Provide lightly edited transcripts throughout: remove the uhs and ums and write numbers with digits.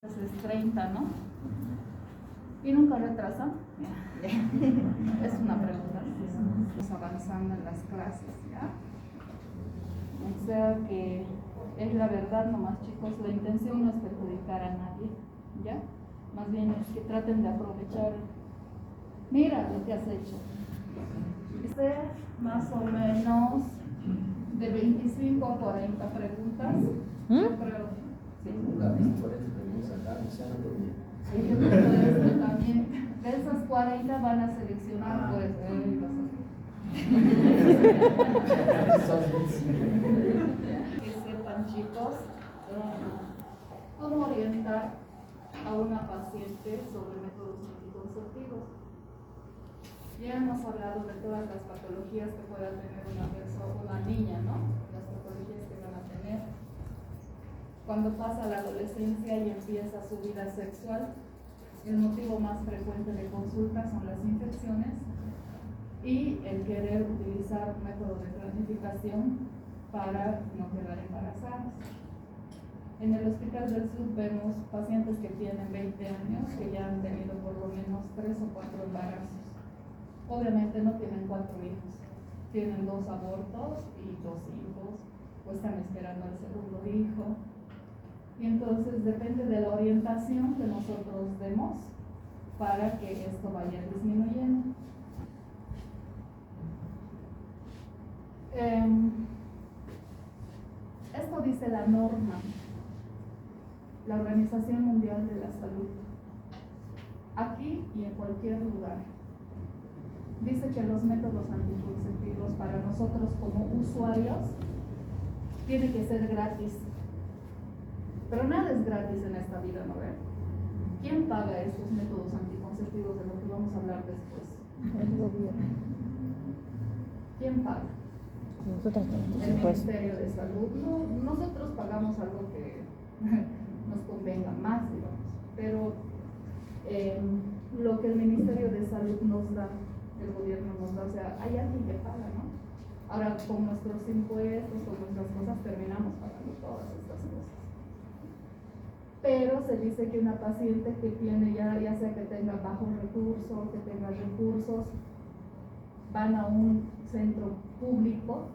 Es 30, ¿no? ¿Y nunca retrasan? Es una pregunta. Estamos avanzando en las clases, ¿ya? O sea que es la verdad nomás, chicos. La intención no es perjudicar a nadie, ¿ya? Más bien es que traten de aprovechar. Mira lo que has hecho. Este más o menos de 25 a 40 preguntas. Yo creo. Sí. También de esas 40 van a seleccionar pues que sepan, chicos, cómo orientar a una paciente sobre métodos anticonceptivos. Ya hemos hablado de todas las patologías que pueda tener una persona, una niña, ¿no? Las patologías que van a tener. Cuando pasa la adolescencia y empieza su vida sexual, el motivo más frecuente de consulta son las infecciones y el querer utilizar un método de planificación para no quedar embarazadas. En el Hospital del Sur vemos pacientes que tienen 20 años que ya han tenido por lo menos 3 o 4 embarazos. Obviamente no tienen 4 hijos, tienen 2 abortos y 2 hijos, o están esperando el segundo hijo. Y entonces depende de la orientación que nosotros demos para que esto vaya disminuyendo. Esto dice la norma, la Organización Mundial de la Salud, aquí y en cualquier lugar. Dice que los métodos anticonceptivos para nosotros como usuarios tiene que ser gratis. Pero nada es gratis en esta vida, ¿no ven? ¿Quién paga estos métodos anticonceptivos de lo que vamos a hablar después? El gobierno. ¿Quién paga? Nosotros tenemos El Ministerio de Salud. No, nosotros pagamos algo que nos convenga más, digamos. Pero lo que el Ministerio de Salud nos da, el gobierno nos da, o sea, hay alguien que paga, ¿no? Ahora con nuestros impuestos, con nuestras cosas, terminamos pagando todas estas cosas. Pero se dice que una paciente que tiene ya sea que tenga bajos recursos, que tenga recursos, van a un centro público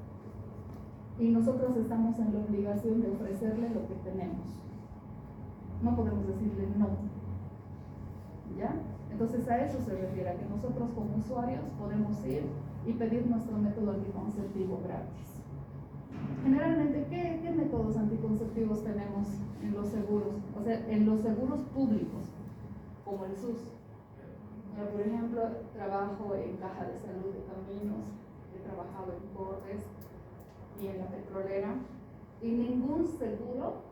y nosotros estamos en la obligación de ofrecerle lo que tenemos. No podemos decirle no. ¿Ya? Entonces a eso se refiere, a que nosotros como usuarios podemos ir y pedir nuestro método anticonceptivo gratis. Generalmente, ¿qué métodos anticonceptivos tenemos en los seguros? O sea, en los seguros públicos, como el SUS. Por ejemplo, trabajo en Caja de Salud de Caminos, he trabajado en Cordes y en la Petrolera, y ningún seguro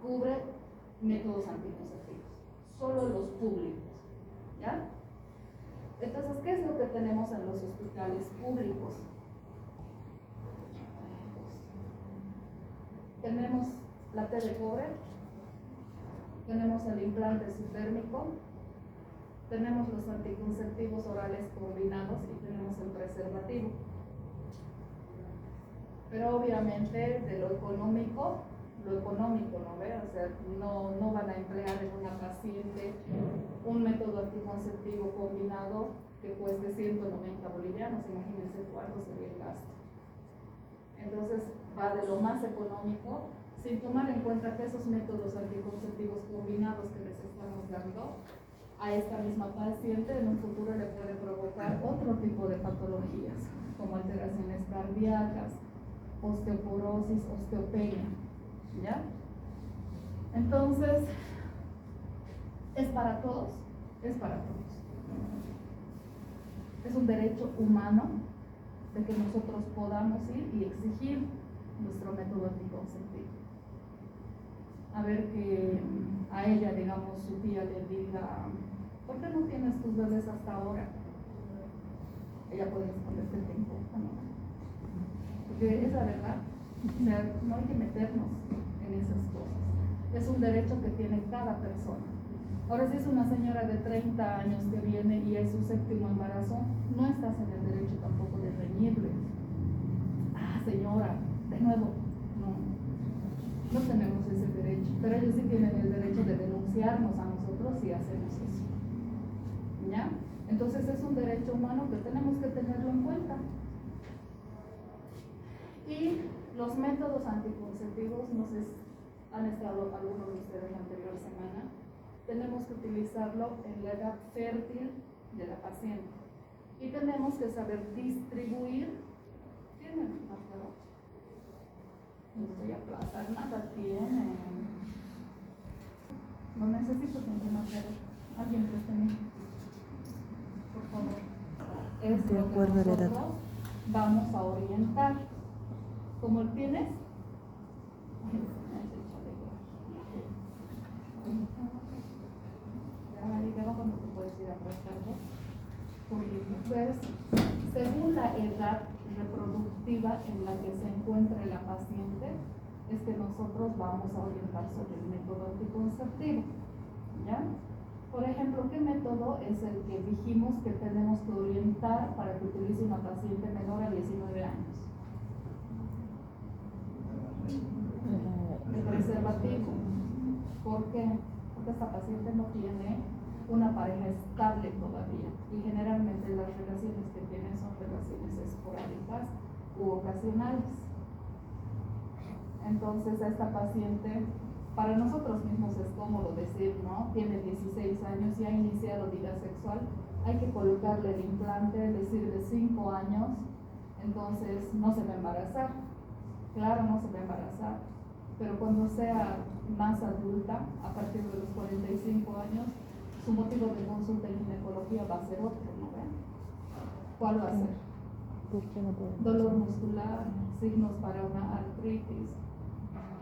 cubre métodos anticonceptivos, solo los públicos. ¿Ya? Entonces, ¿qué es lo que tenemos en los hospitales públicos? Tenemos la T de cobre, tenemos el implante subdérmico, tenemos los anticonceptivos orales combinados y tenemos el preservativo. Pero obviamente de lo económico, ¿no ve? O sea, no van a emplear en una paciente un método anticonceptivo combinado que cueste 190 bolivianos, imagínense cuánto sería el gasto. Entonces va de lo más económico, sin tomar en cuenta que esos métodos anticonceptivos combinados que les estamos dando a esta misma paciente en un futuro le puede provocar otro tipo de patologías, como alteraciones cardíacas, osteoporosis, osteopenia. ¿Ya? Entonces, ¿es para todos? Es para todos. Es un derecho humano de que nosotros podamos ir y exigir nuestro método anticonceptivo. A ver que a ella, digamos, su tía le diga, ¿por qué no tienes tus bebés hasta ahora? Ella puede responder que te importa, ¿no? Porque es la verdad. O sea, no hay que meternos en esas cosas. Es un derecho que tiene cada persona. Ahora, si es una señora de 30 años que viene y es su 7º embarazo, no estás en el derecho tampoco de reñirle. Ah, señora, de nuevo. No tenemos ese derecho, pero ellos sí tienen el derecho de denunciar. financiarnos a nosotros si hacemos eso. ¿Ya? Entonces es un derecho humano que tenemos que tenerlo en cuenta. Y los métodos anticonceptivos, no sé si han estado algunos de ustedes la anterior semana, tenemos que utilizarlo en la edad fértil de la paciente. Y tenemos que saber distribuir. ¿Tienen marcador? No voy a aplazar nada, tienen. No necesito siempre marcador. Alguien que esté, por favor. Es De lo que acuerdo a la edad. nosotros vamos a orientar. ¿Cómo tienes? Cuando te puedes ir a prestarlo. Pues, según la edad reproductiva en la que se encuentre la paciente, es que nosotros vamos a orientar sobre el método anticonceptivo. ¿Ya? Por ejemplo, ¿qué método es el que dijimos que tenemos que orientar para que utilice una paciente menor a 19 años? El preservativo. ¿Por qué? Porque esta paciente no tiene una pareja estable todavía y generalmente las relaciones que tiene son relaciones esporádicas u ocasionales. Entonces a esta paciente, para nosotros mismos es cómodo decir, ¿no? Tiene 16 años y ha iniciado vida sexual, hay que colocarle el implante, le sirve 5 años, entonces no se va a embarazar. Claro, no se va a embarazar, pero cuando sea más adulta, a partir de los 45 años, su motivo de consulta en ginecología va a ser otro, ¿no ven? ¿Cuál va a ser? Dolor muscular, signos para una artritis.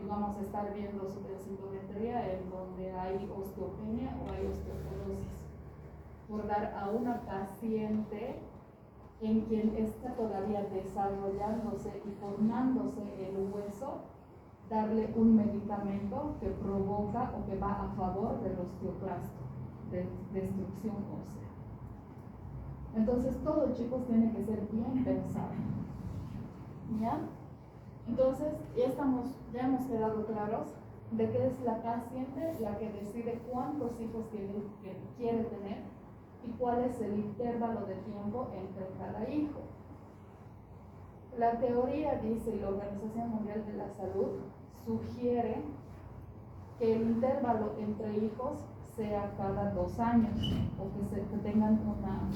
Y vamos a estar viendo su densitometría en donde hay osteopenia o hay osteoporosis. Por dar a una paciente en quien está todavía desarrollándose y formándose el hueso, darle un medicamento que provoca o que va a favor del osteoclasto, de destrucción ósea. Entonces todo, chicos, tiene que ser bien pensado. ¿Ya? Entonces ya hemos quedado claros de que es la paciente la que decide cuántos hijos quiere tener y cuál es el intervalo de tiempo entre cada hijo. La teoría dice, y la Organización Mundial de la Salud sugiere que el intervalo entre hijos sea cada 2 años o que tengan una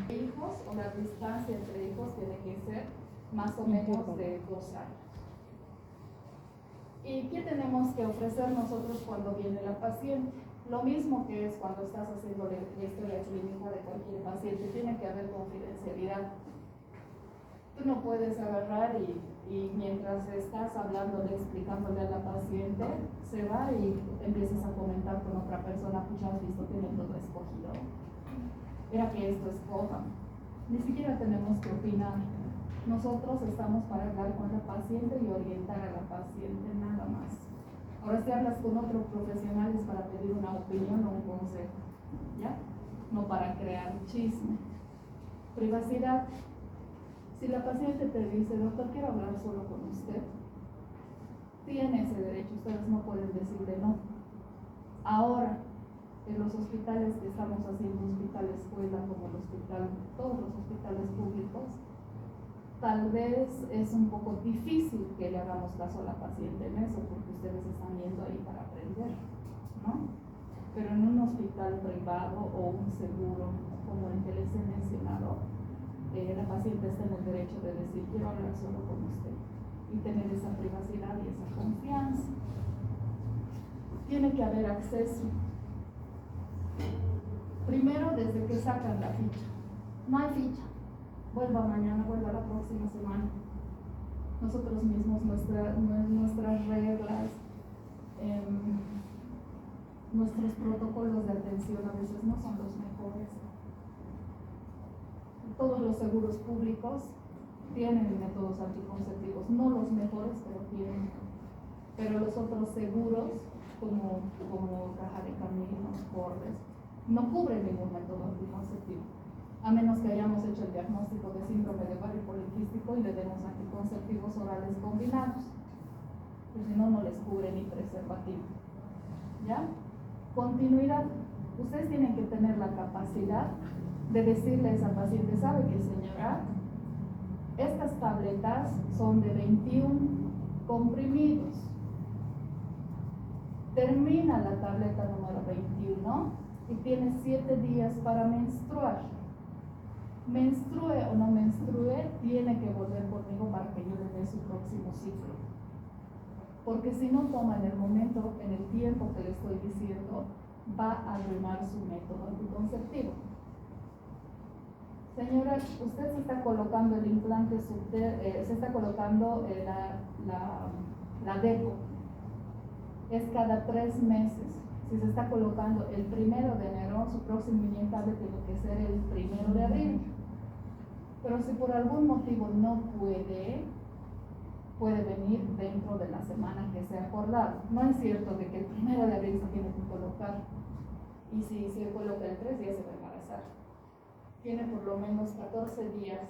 hijos, o la distancia entre hijos tiene que ser más o menos de 2 años. ¿Y qué tenemos que ofrecer nosotros cuando viene la paciente? Lo mismo que es cuando estás haciendo la historia clínica de cualquier paciente, tiene que haber confidencialidad. Tú no puedes agarrar y mientras estás hablándole, explicándole a la paciente, se va y empiezas a comentar con otra persona, pucha, has visto, tiene todo escogido. Era que esto escoja. Ni siquiera tenemos que opinar. Nosotros estamos para hablar con la paciente y orientar a la paciente, nada más. Ahora si hablas con otros profesionales para pedir una opinión o un consejo, ¿ya? No para crear chisme. Privacidad. Si la paciente te dice, doctor, quiero hablar solo con usted, tiene ese derecho, ustedes no pueden decirle no. Ahora, en los hospitales que estamos haciendo, hospital escuela como el hospital, todos los hospitales públicos, tal vez es un poco difícil que le hagamos caso a la paciente en eso, porque ustedes están yendo ahí para aprender, ¿no? Pero en un hospital privado o un seguro como el que les he mencionado, la paciente está en el derecho de decir, quiero hablar solo con usted, y tener esa privacidad y esa confianza. Tiene que haber acceso. Primero, desde que sacan la ficha. No hay ficha. Vuelva mañana, vuelva la próxima semana. Nosotros mismos, nuestras reglas, nuestros protocolos de atención a veces no son los mejores. Todos los seguros públicos tienen métodos anticonceptivos, no los mejores, pero tienen. Pero los otros seguros, como Caja de Caminos, Cordes, no cubren ningún método anticonceptivo. a menos que hayamos hecho el diagnóstico de síndrome de ovario poliquístico y le demos anticonceptivos orales combinados. Pues si no, no les cubre ni preservativo. ¿Ya? Continuidad. Ustedes tienen que tener la capacidad de decirle a esa paciente, ¿sabe qué, señora? Estas tabletas son de 21 comprimidos. Termina la tableta número 21 y tiene 7 días para menstruar. Menstrue o no menstrue, tiene que volver conmigo para que yo le dé su próximo ciclo. Porque si no toma en el momento, en el tiempo que le estoy diciendo, va a arruinar su método anticonceptivo. Señora, usted se está colocando el implante se está colocando la DECO. Es cada 3 meses. Si se está colocando el 1 de enero, su próximo inyectable tiene que ser el 1 de abril. Pero si por algún motivo no puede venir dentro de la semana que se ha acordado. No es cierto de que el 1 de abril se tiene que colocar. Y si se coloca el 3 días se va a embarazar. Tiene por lo menos 14 días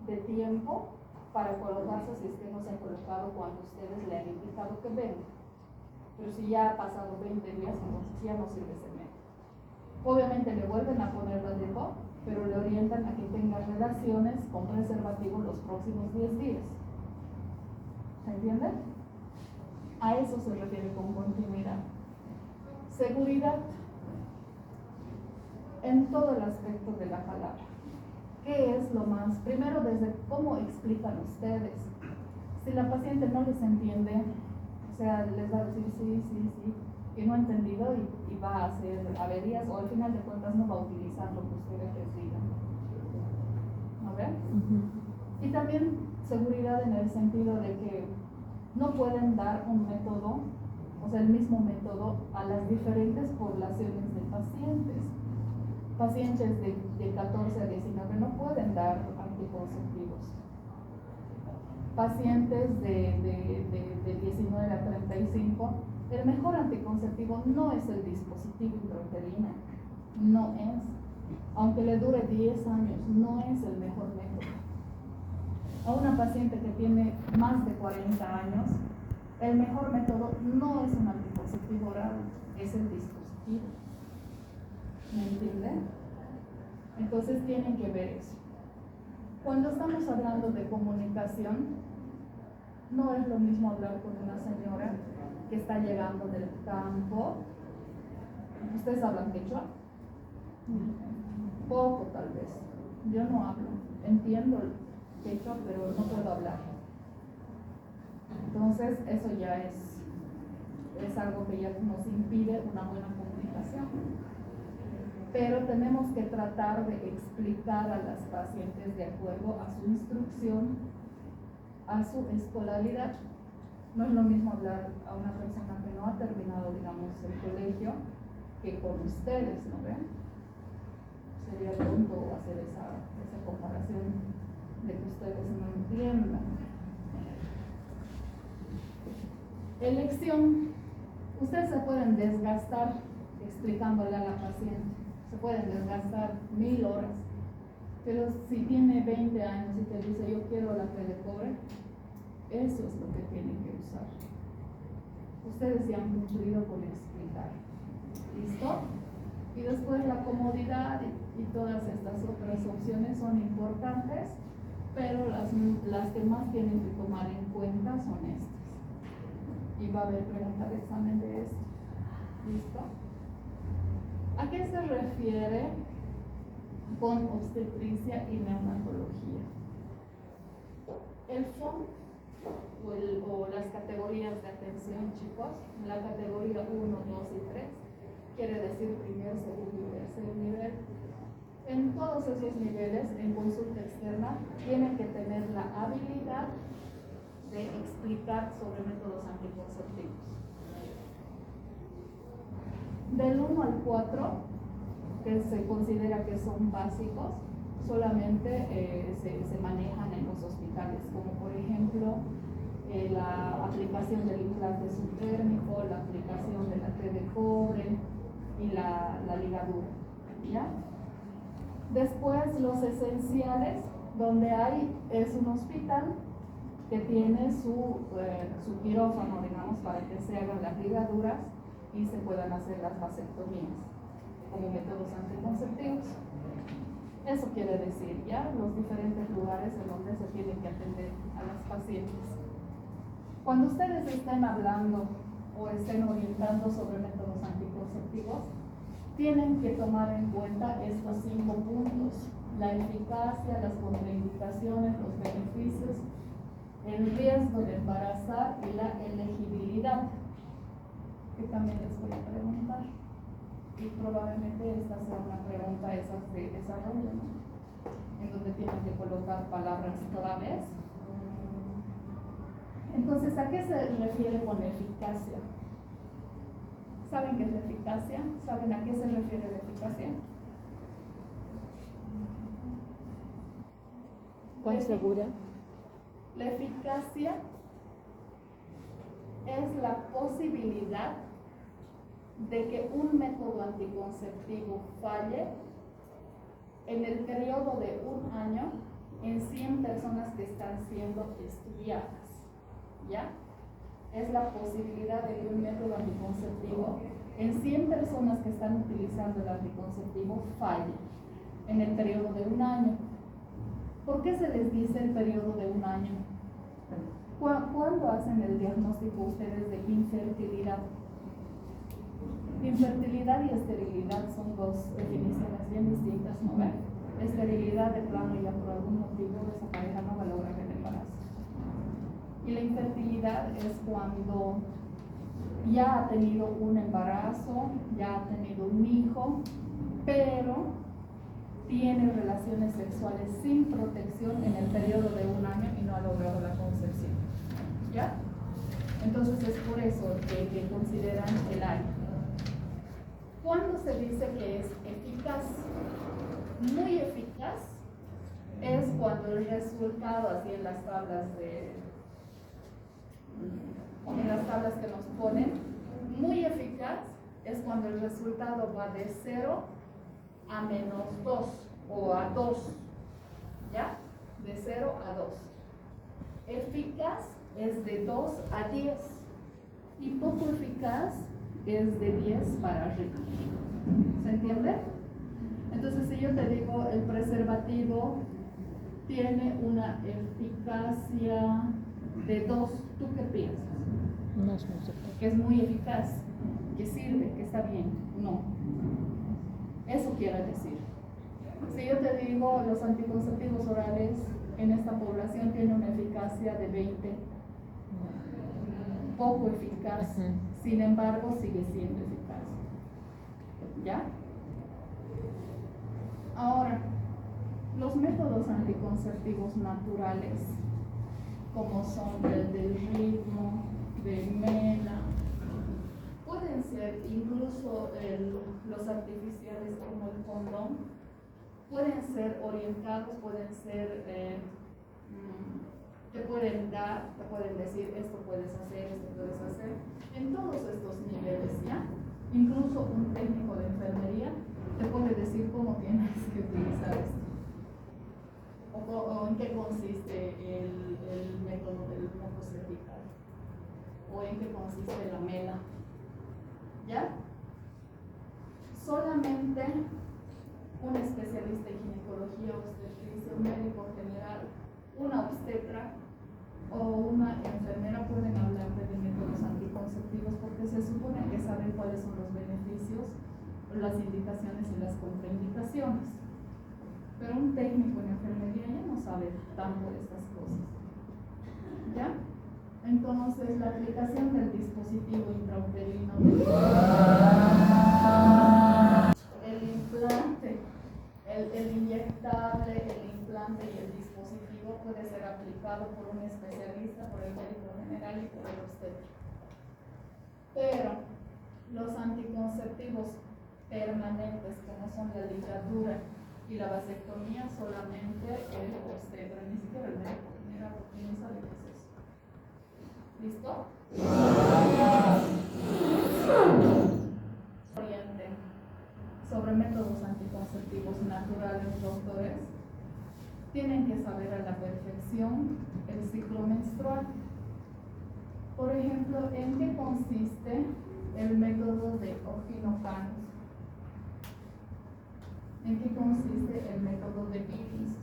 de tiempo para colocarse si es que no se ha colocado cuando ustedes le han indicado que venga. Pero si ya ha pasado 20 días, entonces ya no sirve ese método. Obviamente le vuelven a poner la DECO, pero le orientan a que tenga relaciones con preservativo los próximos 10 días. ¿Se entiende? A eso se refiere con continuidad. Seguridad en todo el aspecto de la palabra. ¿Qué es lo más? Primero, desde cómo explican ustedes. Si la paciente no les entiende, o sea, les va a decir sí, y no ha entendido y va a hacer averías, o al final de cuentas no va a utilizar lo que ustedes les digan. ¿No ven? Y también seguridad en el sentido de que no pueden dar un método, o sea, el mismo método a las diferentes poblaciones de pacientes. Pacientes de 14 a 19 no pueden dar anticonceptivos. Pacientes de 19 a 35, el mejor anticonceptivo no es el dispositivo intrauterino, no es. Aunque le dure 10 años, no es el mejor método. A una paciente que tiene más de 40 años, el mejor método no es un anticonceptivo oral, es el dispositivo. ¿Me entienden? Entonces tienen que ver eso. Cuando estamos hablando de comunicación, no es lo mismo hablar con una señora que está llegando del campo. ¿Ustedes hablan quechua? Poco tal vez. Yo no hablo. Entiendo quechua, pero no puedo hablar. Entonces eso ya es algo que ya nos impide una buena comunicación. Pero tenemos que tratar de explicar a las pacientes de acuerdo a su instrucción, a su escolaridad. No es lo mismo hablar a una persona que no ha terminado, digamos, el colegio, que con ustedes, ¿no ven? Sería tonto hacer esa comparación de que ustedes no entiendan. Elección. Ustedes se pueden desgastar explicándole a la paciente. Se pueden desgastar 1000 horas, pero si tiene 20 años y te dice yo quiero la fe de cobre, eso es lo que tienen que usar. Ustedes ya han cumplido con explicar. ¿Listo? Y después la comodidad y todas estas otras opciones son importantes, pero las que más tienen que tomar en cuenta son estas. Y va a haber pregunta de examen de esto. ¿Listo? ¿A qué se refiere con obstetricia y neonatología? El FOM o las categorías de atención, chicos, la categoría 1, 2 y 3, quiere decir primer, segundo y tercer nivel. En todos esos niveles, en consulta externa, tienen que tener la habilidad de explicar sobre métodos anticonceptivos. Del 1 al 4, que se considera que son básicos, solamente se manejan en los hospitales, como por ejemplo la aplicación del implante subdérmico, la aplicación de la T de cobre y la ligadura. ¿Ya? Después los esenciales, donde hay, es un hospital que tiene su quirófano, digamos, para que se hagan las ligaduras y se puedan hacer las vasectomías como métodos anticonceptivos. Eso quiere decir ya los diferentes lugares en donde se tiene que atender a las pacientes. Cuando ustedes estén hablando o estén orientando sobre métodos anticonceptivos, tienen que tomar en cuenta estos 5 puntos: la eficacia, las contraindicaciones, los beneficios, el riesgo de embarazar y la elegibilidad, que también les voy a preguntar. Y probablemente esta sea una pregunta esas de desarrollo, ¿no? En donde tienen que colocar palabras claves. Entonces, ¿a qué se refiere con eficacia? ¿Saben qué es la eficacia? ¿Saben a qué se refiere la eficacia? ¿Cuán segura? La eficacia es la posibilidad de que un método anticonceptivo falle en el periodo de 1 año en 100 personas que están siendo estudiadas. ¿Ya? Es la posibilidad de que un método anticonceptivo en 100 personas que están utilizando el anticonceptivo falle en el periodo de 1 año. ¿Por qué se les dice el periodo de 1 año? ¿Cuándo hacen el diagnóstico ustedes de infertilidad? Infertilidad y esterilidad son 2 definiciones bien distintas, ¿no ven? Esterilidad, de plano, ya por algún motivo esa pareja no va a lograr el embarazo. Y la infertilidad es cuando ya ha tenido un embarazo, ya ha tenido un hijo, pero tiene relaciones sexuales sin protección en el periodo de 1 año y no ha logrado la concepción. ¿Ya? Entonces es por eso que consideran el año. ¿Cuándo se dice que es eficaz? Muy eficaz es cuando el resultado, así en las tablas que nos ponen, muy eficaz es cuando el resultado va de 0 a -2 o a 2, ¿ya? De 0 a 2. Eficaz es de 2 a 10 y poco eficaz es de 10 para arriba. ¿Se entiende? Entonces, si yo te digo el preservativo tiene una eficacia de 2, ¿tú qué piensas? No es muy segura. Que es muy eficaz, que sirve, que está bien. No. Eso quiere decir. Si yo te digo los anticonceptivos orales en esta población tiene una eficacia de 20, poco eficaz, sin embargo sigue siendo eficaz. ¿Ya? Ahora, los métodos anticonceptivos naturales, como son el del ritmo, de Mela, pueden ser incluso los artificiales como el condón, pueden ser orientados, pueden ser, te pueden dar, te pueden decir esto puedes hacer, en todos estos niveles, ¿ya? Incluso un técnico de enfermería te puede decir cómo tienes que utilizar esto. O en qué consiste el método del muco cervical, o en qué consiste la mela. ¿Ya? Solamente un especialista en ginecología, obstetricia, un médico general, una obstetra o una enfermera pueden hablar de métodos anticonceptivos porque se supone que saben cuáles son los beneficios, las indicaciones y las contraindicaciones. Pero un técnico en enfermería ya no sabe tanto de estas cosas. ¿Ya? Entonces, la aplicación del dispositivo intrauterino, el implante, el inyectable, el implante y el dispositivo puede ser aplicado por un especialista, por el médico general y por el obstetra. Pero los anticonceptivos permanentes, como son la ligadura y la vasectomía, solamente el obstetra, ni siquiera el médico general, porque no sabe qué es eso. ¿Listo? Oriente sobre métodos anticonceptivos. anticonceptivos naturales, doctores, tienen que saber a la perfección el ciclo menstrual. Por ejemplo, ¿en qué consiste el método de Ojino-Canos? ¿En qué consiste el método de Billings?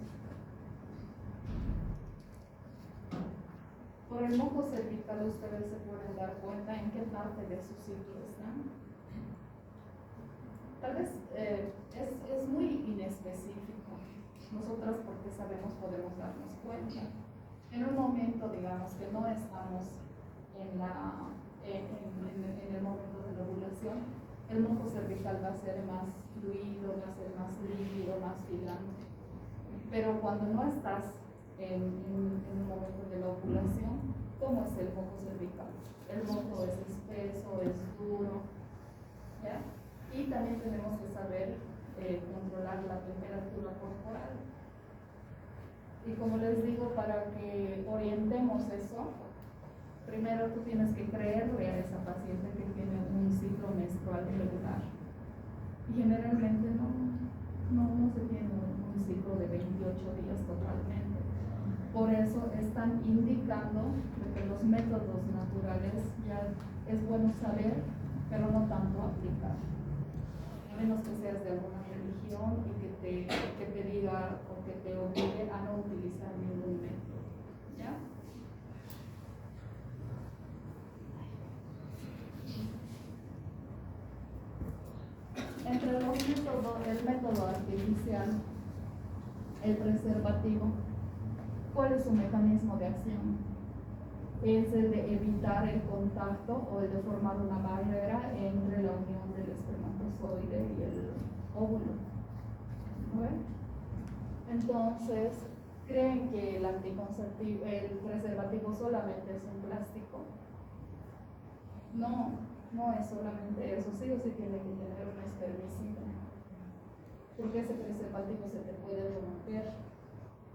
Por el moco cervical ustedes se pueden dar cuenta en qué parte de su ciclo están. Tal vez es muy inespecífico. Nosotras, porque sabemos, podemos darnos cuenta. En un momento, digamos, que no estamos en el momento de la ovulación, el moco cervical va a ser más fluido, va a ser más líquido, más filante. Pero cuando no estás en un momento de la ovulación, ¿cómo es el moco cervical? El moco es espeso, es duro, ¿ya? Y también tenemos que saber controlar la temperatura corporal. Y como les digo, para que orientemos eso, primero tú tienes que creerle a esa paciente que tiene un ciclo menstrual irregular. Y generalmente no se tiene un ciclo de 28 días totalmente. Por eso están indicando que los métodos naturales ya es bueno saber, pero no tanto aplicar. A menos que seas de alguna religión y que te diga o que te obligue a no utilizar ningún método. ¿Ya? Entre los métodos, el método artificial, el preservativo, ¿cuál es su mecanismo de acción? Es el de evitar el contacto o el de formar una barrera entre la unión del espermatozoide y el óvulo. ¿Okay? Entonces, ¿creen que el preservativo solamente es un plástico? No es solamente eso, sí o sí tiene que tener un espermicida, porque ese preservativo se te puede romper,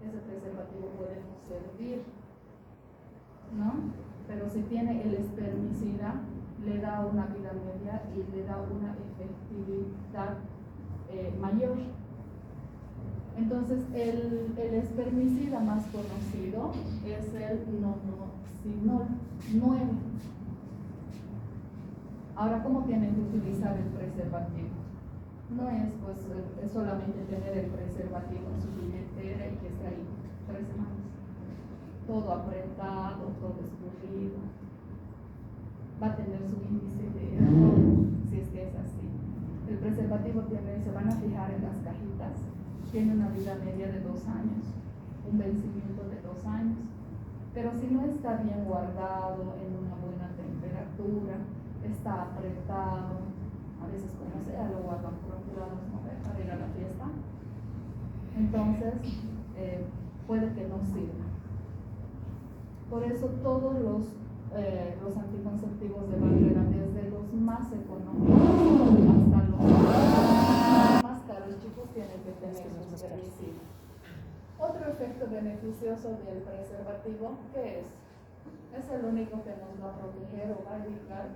ese preservativo puede no servir, ¿no? Pero si tiene el espermicida, le da una vida media y le da una efectividad mayor. Entonces, el espermicida más conocido es el nonoxinol 9. Ahora, ¿cómo tienen que utilizar el preservativo? No es solamente tener el preservativo en su billetera y que esté ahí 3 semanas. Todo apretado, todo escurrido. Va a tener su índice de error, si es que es así. El preservativo se van a fijar en las cajitas, tiene una vida media de 2 años, un vencimiento de 2 años. Pero si no está bien guardado en una buena temperatura, está apretado, a veces como sea lo guardan procurados, ¿no? Para ir a la fiesta, entonces puede que no sirva. Por eso todos los anticonceptivos de barrera, desde los más económicos hasta los más caros, chicos, tienen que tener su espermicida. Otro efecto beneficioso del preservativo, ¿qué es? Es el único que nos va a proteger o va a evitar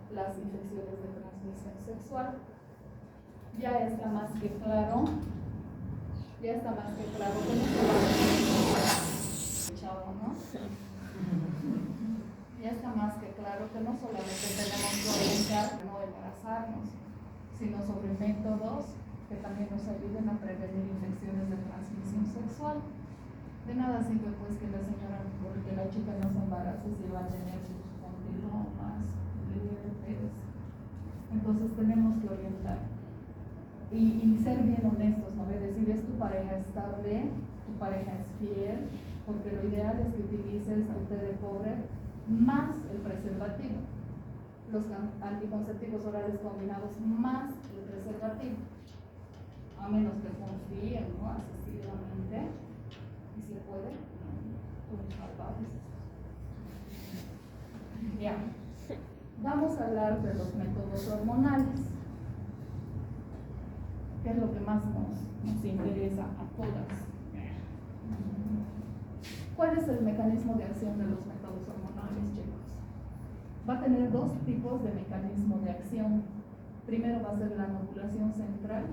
las infecciones de transmisión sexual. Ya está más que claro que no ¿no? Ya está más que claro que no solamente tenemos que orientar a no embarazarnos, sino sobre métodos que también nos ayuden a prevenir infecciones de transmisión sexual. De nada sirve pues que la señora, porque la chica no se embarace si va a tener sus condilomas, herpes. Entonces tenemos que orientar y ser bien honestos, ¿no? Es decir, es tu pareja estable, tu pareja es fiel, porque lo ideal es que utilices a usted de cobre más el preservativo, los anticonceptivos orales combinados más el preservativo, a menos que confíen, ¿no? Excesivamente, y si puede, ya. Vamos a hablar de los métodos hormonales, que es lo que más nos interesa a todas. ¿Cuál es el mecanismo de acción de los métodos hormonales, chicos? Va a tener 2 tipos de mecanismo de acción. Primero va a ser la anovulación central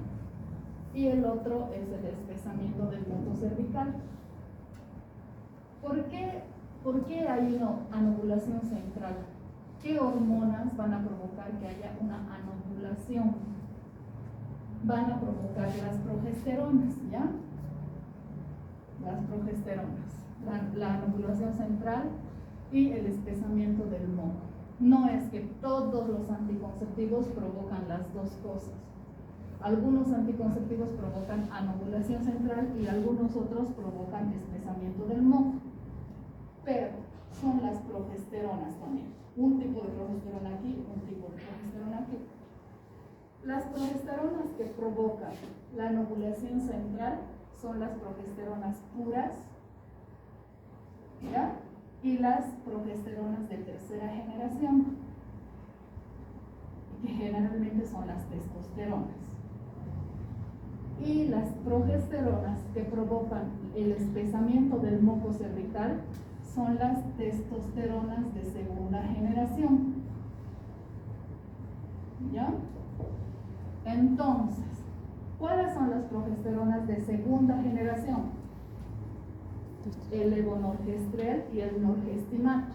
y el otro es el espesamiento del moco cervical. ¿Por qué hay una anovulación central? ¿Qué hormonas van a provocar que haya una anovulación? Van a provocar las progesteronas, ¿ya? Las progesteronas, la anovulación central y el espesamiento del moco. No es que todos los anticonceptivos provocan las dos cosas. Algunos anticonceptivos provocan anovulación central y algunos otros provocan espesamiento del moco. Pero son las progesteronas también. Un tipo de progesterona aquí, un tipo de progesterona aquí. Las progesteronas que provocan la anovulación central son las progesteronas puras, ¿ya? Y las progesteronas de tercera generación, que generalmente son las testosteronas. Y las progesteronas que provocan el espesamiento del moco cervical son las testosteronas de segunda generación, ¿ya? Entonces, ¿cuáles son las progesteronas de segunda generación? El levonorgestrel y el norgestimato.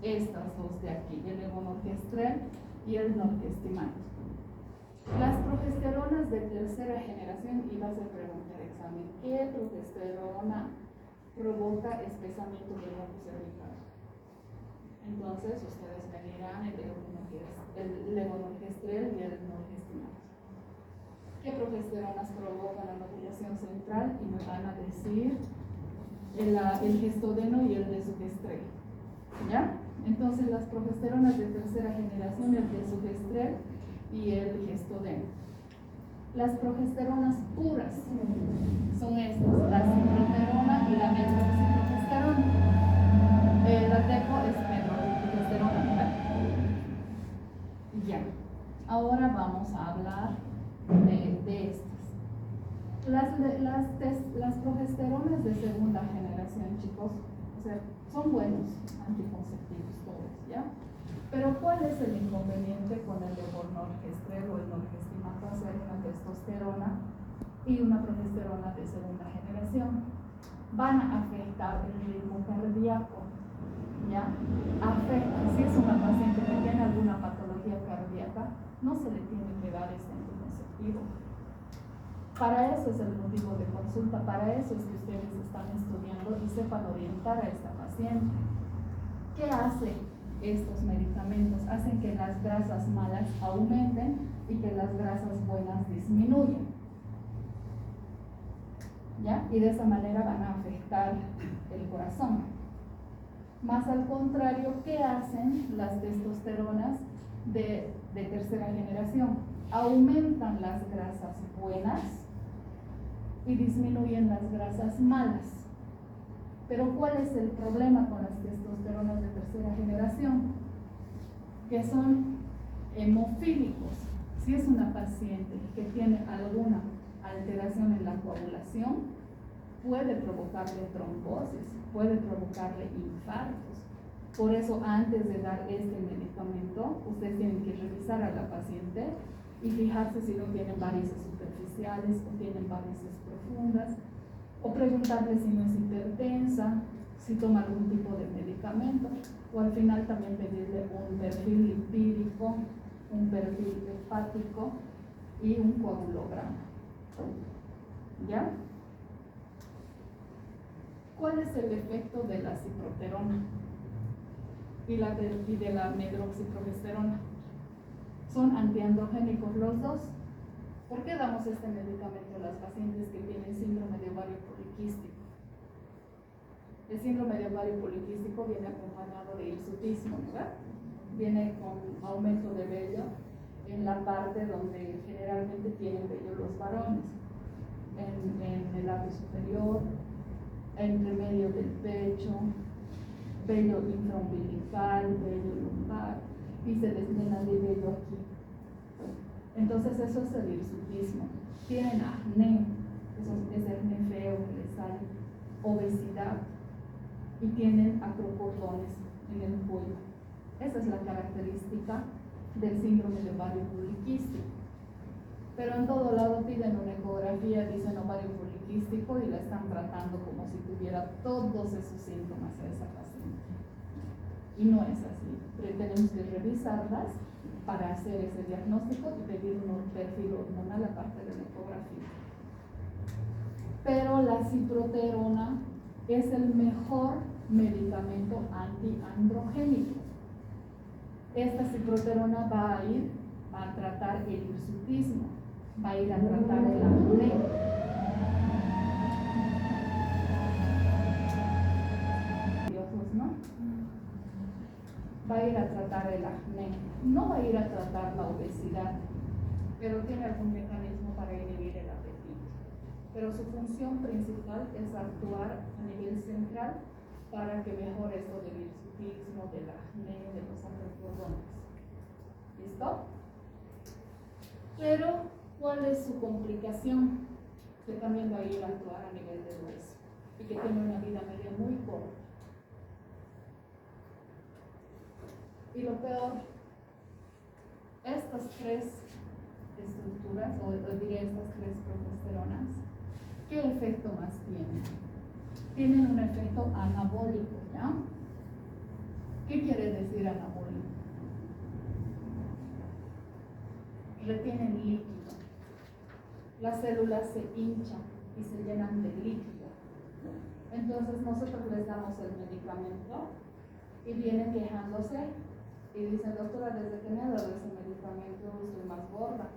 Estas dos de aquí, el levonorgestrel y el norgestimato. Las progesteronas de tercera generación, y vas a preguntar examen, ¿qué progesterona provoca espesamiento del moco cervical? Entonces, ustedes me dirán el levonorgestrel y el norgestimato. ¿Qué progesteronas provocan la anovulación central? Y me van a decir el gestodeno y el desogestrel, ¿ya? Entonces, las progesteronas de tercera generación, el desogestrel y el gestodeno. Las progesteronas puras son estas, la ciproterona y la medroxiprogesterona. La teco es medroxiprogesterona, ¿verdad? Ya. Ahora vamos a hablar de estas. Las progesteronas de segunda generación, chicos, o sea, son buenos anticonceptivos todos, ¿ya? Pero ¿cuál es el inconveniente con el levonorgestrel o el norgestimato? Hacer una testosterona y una progesterona de segunda generación. Van a afectar el ritmo cardíaco, ¿ya? Afecta, si es una paciente que tiene alguna patología cardíaca, no se le tiene que dar este anticonceptivo. Para eso es el motivo de consulta, para eso es que ustedes están estudiando y sepan orientar a esta paciente. ¿Qué hace estos medicamentos? Hacen que las grasas malas aumenten y que las grasas buenas disminuyan, ¿ya? Y de esa manera van a afectar el corazón. Más al contrario, ¿qué hacen las testosteronas de tercera generación? Aumentan las grasas buenas y disminuyen las grasas malas. Pero ¿cuál es el problema con las testosteronas de tercera generación? Que son hemofílicos. Si es una paciente que tiene alguna alteración en la coagulación, puede provocarle trombosis, puede provocarle infartos. Por eso, antes de dar este medicamento, ustedes tienen que revisar a la paciente y fijarse si no tienen varices superficiales o tienen varices profundas, o preguntarle si no es hipertensa, si toma algún tipo de medicamento, o al final también pedirle un perfil lipídico, un perfil hepático y un coagulograma, ¿ya? ¿Cuál es el efecto de la ciproterona y de la medroxiprogesterona? Son antiandrogénicos los dos. ¿Por qué damos este medicamento a las pacientes que tienen síndrome de ovario poliquístico? El síndrome de ovario poliquístico viene acompañado de hirsutismo, ¿verdad? Viene con aumento de vello en la parte donde generalmente tienen vello los varones, en el labio superior, entre medio del pecho, vello infraumbilical, vello lumbar, y se les llena de vello aquí. Entonces eso es el hirsutismo. Tienen acné, ese acné feo que les sale, obesidad, y tienen acrocordones en el cuello. Esa es la característica del síndrome de ovario poliquístico. Pero en todo lado piden una ecografía, dicen ovario poliquístico y la están tratando como si tuviera todos esos síntomas a esa paciente. Y no es así. Tenemos que revisarlas para hacer ese diagnóstico y pedir un perfil hormonal aparte de la ecografía. Pero la ciproterona es el mejor medicamento antiandrogénico. Esta ciproterona va a ir a tratar el hirsutismo, va a ir a tratar el acné. ¿No? Va a ir a tratar el acné, no va a ir a tratar la obesidad, pero tiene algún mecanismo para inhibir el apetito. Pero su función principal es actuar a nivel central para que mejore esto del hirsutismo, del acné, de los angiofrontes. ¿Listo? Pero, ¿cuál es su complicación? Que también va a ir a actuar a nivel del hueso y que tiene una vida media muy corta. Y lo peor, estas tres estructuras, o diría estas tres progesteronas, ¿qué efecto más tienen? Tienen un efecto anabólico, ¿ya? ¿Qué quiere decir anabólico? Retienen líquido. Las células se hinchan y se llenan de líquido. Entonces nosotros les damos el medicamento y vienen quejándose y dicen, doctora, desde que me ha dado ese medicamento estoy más gorda.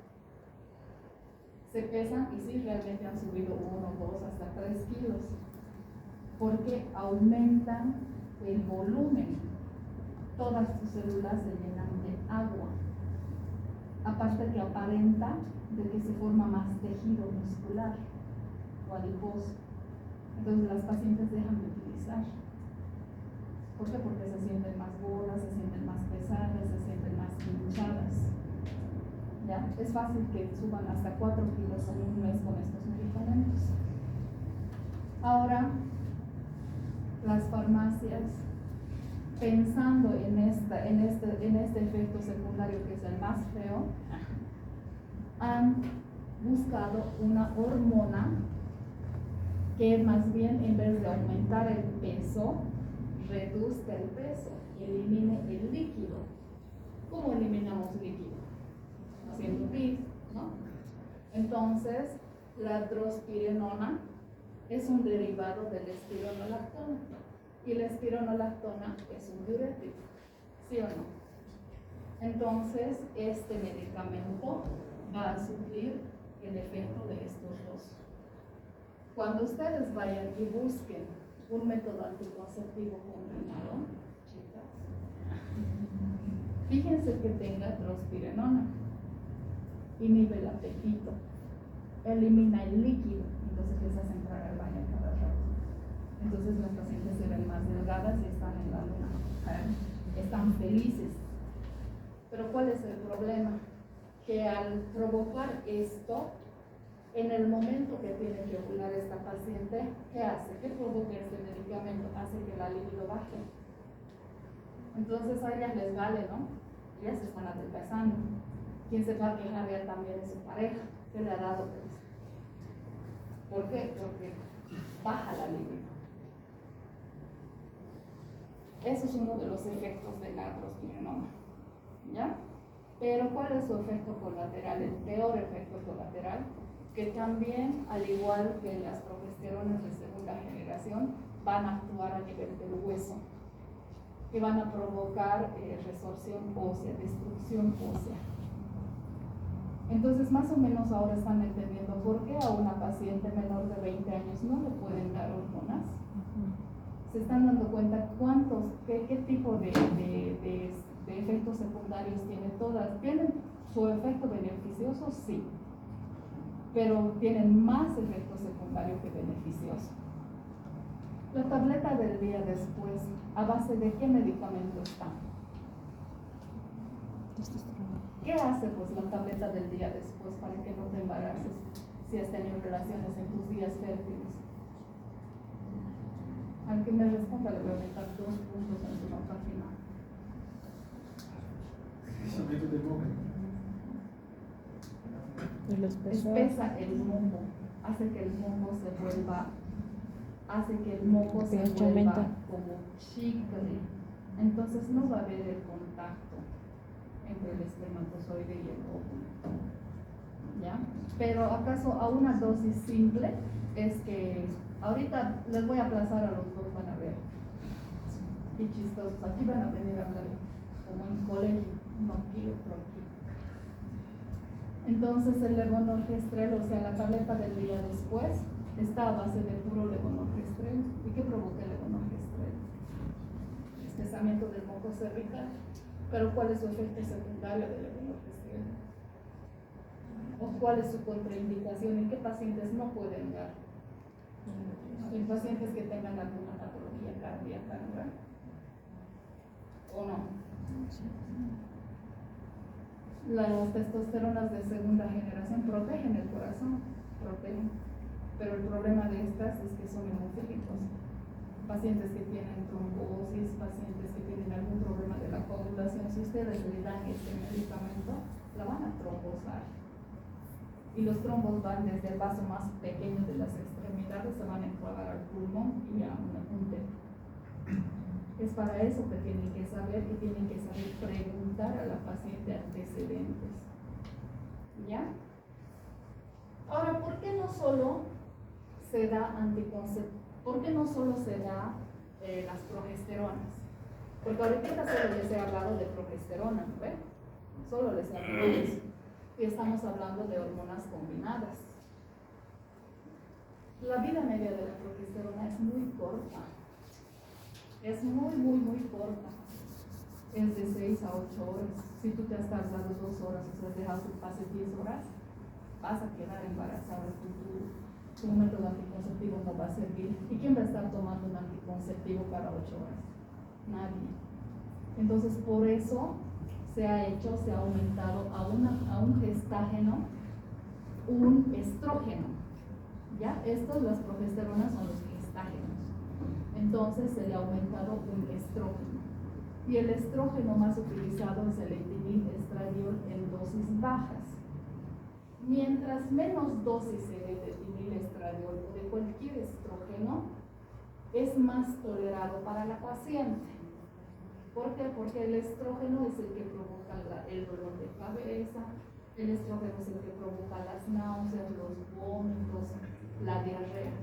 Se pesan y sí, realmente han subido 1, 2, hasta 3 kilos. Porque aumentan el volumen. Todas tus células se llenan de agua. Aparte que aparenta de que se forma más tejido muscular o adiposo. Entonces las pacientes dejan de utilizar. ¿Por qué? Porque se sienten más gordas, se sienten más pesadas, se sienten más hinchadas. ¿Ya? Es fácil que suban hasta 4 kilos en un mes con estos medicamentos. Ahora, las farmacias, pensando en este efecto secundario que es el más feo, han buscado una hormona que más bien, en vez de aumentar el peso, reduzca el peso y elimine el líquido. ¿Cómo eliminamos líquido? Haciendo pis, ¿no? Entonces, la drospirenona es un derivado de la espironolactona y la espironolactona es un diurético, ¿sí o no? Entonces, este medicamento va a suplir el efecto de estos dos. Cuando ustedes vayan y busquen un método anticonceptivo combinado, chicas, fíjense que tenga drospirenona, inhibe el apetito, elimina el líquido, entonces les hace entrar al baño cada rato. Entonces las pacientes se ven más delgadas y están en la luna, están felices. Pero ¿cuál es el problema? Que al provocar esto, en el momento que tiene que ovular esta paciente, ¿qué hace? ¿Qué provoca este medicamento? Hace que la libido baje. Entonces a ellas les vale, ¿no? Ellas se están adelgazando. ¿Quién se va a quejar ya también de su pareja? ¿Qué le ha dado? ¿Por qué? Porque baja la libido. Eso es uno de los efectos de la drospirenona, ¿ya? Pero ¿cuál es su efecto colateral? El peor efecto colateral, que también, al igual que las progesteronas de segunda generación, van a actuar a nivel del hueso, que van a provocar resorción ósea, destrucción ósea. Entonces, más o menos ahora están entendiendo por qué a una paciente menor de 20 años no le pueden dar hormonas. Se están dando cuenta qué tipo de efectos secundarios tienen todas. ¿Tienen su efecto beneficioso? Sí, pero tienen más efecto secundario que beneficioso. La tableta del día después, ¿a base de qué medicamento está? ¿Qué hace pues la tableta del día después para que no te embaraces si has tenido relaciones en tus días fértiles? Al que me responda le voy a meter 2 puntos en su nota final. Eso que tú te comes. El espesor. espesa el moco, hace que el moco se vuelva pH aumenta. como chicle. Entonces no va a haber el contacto entre el espermatozoide y el óvulo. ¿Ya? Pero acaso a una dosis simple es que ahorita les voy a aplazar a los dos, van a ver. Qué chistosos, aquí van a venir a hablar como en colegio, no quiero aquí. Entonces el levonorgestrel, o sea la tableta del día después, está a base de puro levonorgestrel. ¿Y qué provoca el levonorgestrel? Espesamiento del moco cervical. Pero ¿cuál es su efecto secundario del levonorgestrel? ¿O cuál es su contraindicación? ¿En qué pacientes no pueden dar? En pacientes que tengan alguna patología cardíaca, ¿verdad? ¿O no? Las testosteronas de segunda generación protegen el corazón, protegen. Pero el problema de estas es que son hemofílicos. Pacientes que tienen trombosis, pacientes que tienen algún problema de la coagulación, si ustedes le dan este medicamento, la van a trombosar. Y los trombos van desde el vaso más pequeño de las extremidades, se van a enclavar al pulmón y a un teto. Es para eso que tienen que saber preguntar a la paciente antecedentes. ¿Ya? Ahora, ¿por qué no solo se da ¿Por qué no solo se da las progesteronas? Porque ahorita solo les he hablado de progesterona, ¿no ve? Solo les he hablado de eso. Y estamos hablando de hormonas combinadas. La vida media de la progesterona es muy corta. Es muy corta. Es de 6 a 8 horas. Si tú te has tardado 2 horas, o sea, has dejado que pase 10 horas, vas a quedar embarazada. Tu método anticonceptivo no va a servir. ¿Y quién va a estar tomando un anticonceptivo para 8 horas? Nadie. Entonces, por eso se ha aumentado a un gestágeno, un estrógeno. ¿Ya? Las progesteronas son los gestágenos. Entonces se le ha aumentado un estrógeno. Y el estrógeno más utilizado es el etilil-estradiol en dosis bajas. Mientras menos dosis se dé de etilil-estradiol o de cualquier estrógeno, es más tolerado para la paciente. ¿Por qué? Porque el estrógeno es el que provoca el dolor de cabeza, el estrógeno es el que provoca las náuseas, los vómitos, la diarrea.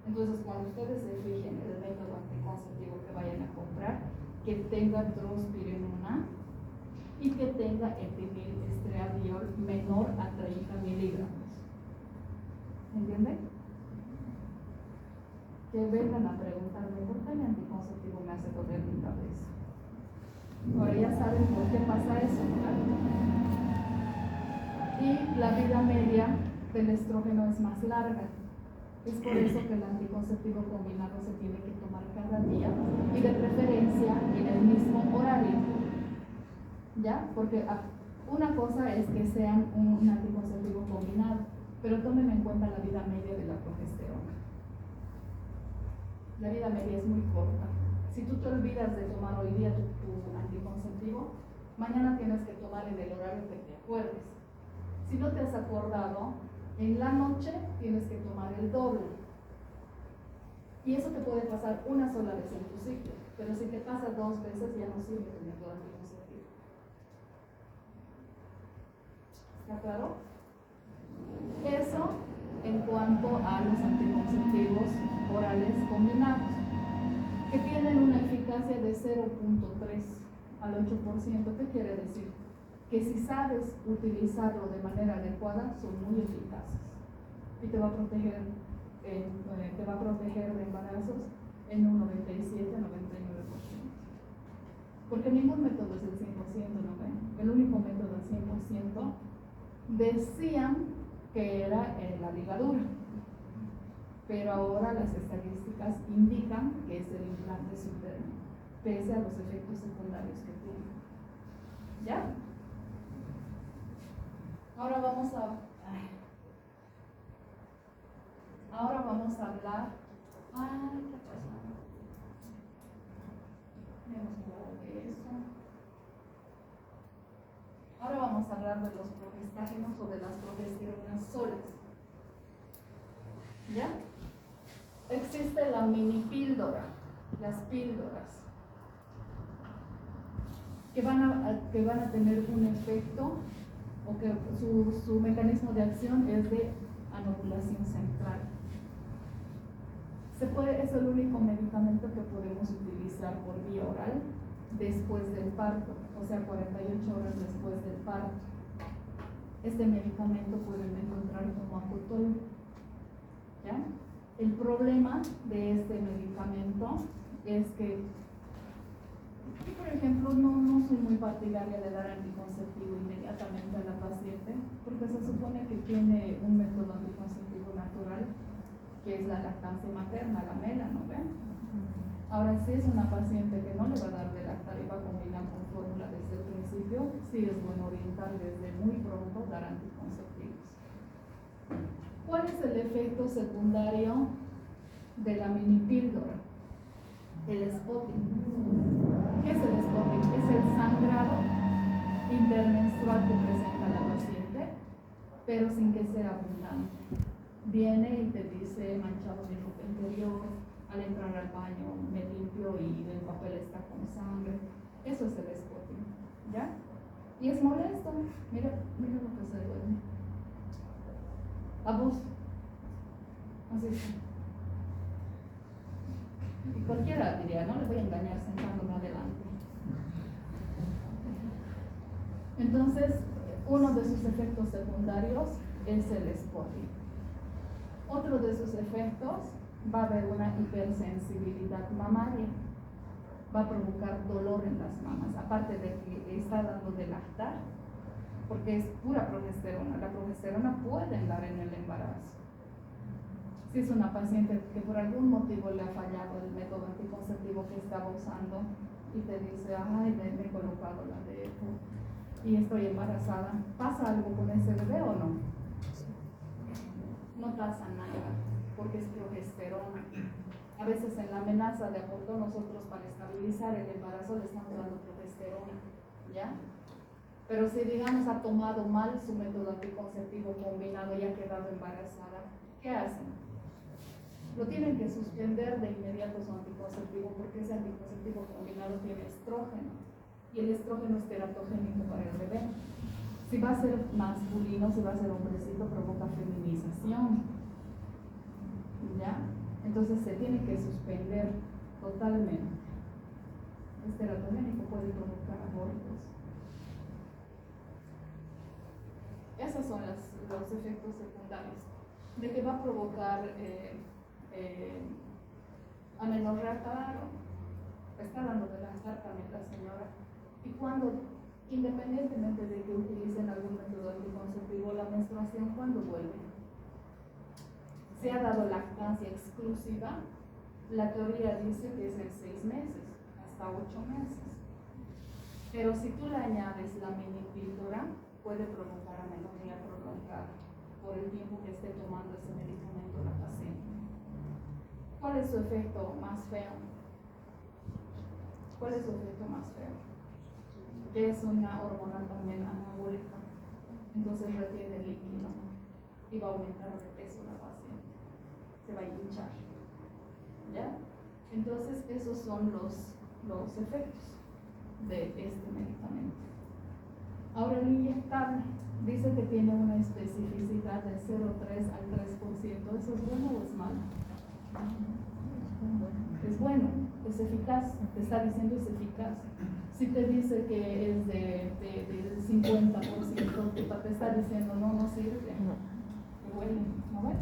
Entonces, cuando ustedes se fijen el método anticonceptivo que vayan a comprar, que tenga drospirenona y que tenga etilil-estradiol menor a 30 miligramos. ¿Entienden? Que vengan a preguntarme por qué el anticonceptivo me hace doler mi cabeza. Ahora ya saben por qué pasa eso, ¿verdad? Y la vida media del estrógeno es más larga. Es por eso que el anticonceptivo combinado se tiene que tomar cada día y de preferencia en el mismo horario. ¿Ya? Porque una cosa es que sean un anticonceptivo combinado, pero tomen en cuenta la vida media de la progesterona. La vida media es muy corta. Si tú te olvidas de tomar hoy día tu anticonceptivo, mañana tienes que tomar en el horario que te acuerdes. Si no te has acordado, en la noche tienes que tomar el doble. Y eso te puede pasar una sola vez en tu ciclo, pero si te pasa 2 veces ya no sirve tu método anticonceptivo. ¿Está claro? Eso en cuanto a los anticonceptivos orales combinados, que tienen una eficacia de 0.3 al 8%. ¿Qué quiere decir? Que si sabes utilizarlo de manera adecuada, son muy eficaces y te va a proteger de embarazos en un 97-99%. Porque ningún método es el 100%, ¿no ven? El único método al 100% decían que era la ligadura, pero ahora las estadísticas indican que es el implante subdermal, pese a los efectos secundarios que tiene. ¿Ya? Ahora vamos a hablar. Ay, ¿qué pasa? Hemos hablado de eso. Ahora vamos vamos a hablar de los progestágenos o de las progesteronas solas. ¿Ya? Existe la mini píldora, las píldoras, que van a tener un efecto, o que su mecanismo de acción es de anovulación central. Es el único medicamento que podemos utilizar por vía oral después del parto, o sea, 48 horas después del parto. Este medicamento pueden encontrar como Acutol. ¿Ya? El problema de este medicamento es que yo, por ejemplo, no soy muy partidaria de dar anticonceptivo inmediatamente a la paciente, porque se supone que tiene un método anticonceptivo natural, que es la lactancia materna, la mela, ¿no ven? Ahora, si es una paciente que no le va a dar de lactar y va a combinar con fórmula desde el principio, sí es bueno orientar desde muy pronto dar anticonceptivos. ¿Cuál es el efecto secundario de la mini píldora? El spotting. ¿Qué es el spotting? Es el sangrado intermenstrual que presenta la paciente, pero sin que sea abundante. Viene y te dice: manchado mi ropa interior, al entrar al baño me limpio y el papel está con sangre. Eso es el spotting, ¿ya? Y es molesto. Mira lo que se duele. A vos. Así es. Y cualquiera diría: no le voy a engañar sentándome adelante. Entonces, uno de sus efectos secundarios es el spotting. Otro de sus efectos, va a haber una hipersensibilidad mamaria. Va a provocar dolor en las mamas, aparte de que está dando de lactar, porque es pura progesterona. La progesterona puede dar en el embarazo. Si es una paciente que por algún motivo le ha fallado el método anticonceptivo que estaba usando y te dice: ay, me he colocado la de EPO y estoy embarazada, ¿pasa algo con ese bebé o no? No pasa nada, porque es progesterona. A veces en la amenaza de aborto nosotros, para estabilizar el embarazo, le estamos dando progesterona, ¿ya? Pero si, digamos, ha tomado mal su método anticonceptivo combinado y ha quedado embarazada, ¿qué hacen? Lo tienen que suspender de inmediato su anticonceptivo, porque ese anticonceptivo combinado tiene estrógeno, y el estrógeno es teratogénico para el bebé. Si va a ser masculino, si va a ser hombrecito, provoca feminización, ¿ya? Entonces se tiene que suspender totalmente. Es teratogénico, puede provocar abortos. Esos son los efectos secundarios. De que va a provocar amenorrea, claro, está dando de lactar también la señora. Y cuando, independientemente de que utilicen algún método anticonceptivo, la menstruación, ¿cuándo vuelve? Se ha dado lactancia exclusiva, la teoría dice que es en 6 meses, hasta 8 meses. Pero si tú le añades la mini píldora, puede provocar amenorrea prolongada por el tiempo que esté tomando ese medicamento la paciente. ¿Cuál es su efecto más feo? ¿Cuál es su efecto más feo? Que es una hormona también anabólica, entonces retiene líquido y va a aumentar de peso la paciente, se va a hinchar, ¿ya? Entonces esos son los efectos de este medicamento. Ahora, el inyectable dice que tiene una especificidad de 0,3 al 3%. ¿Eso es bueno o es malo? Es bueno, es eficaz, te está diciendo es eficaz. Si te dice que es del 50%, te está diciendo no sirve. Bueno, ¿no ves?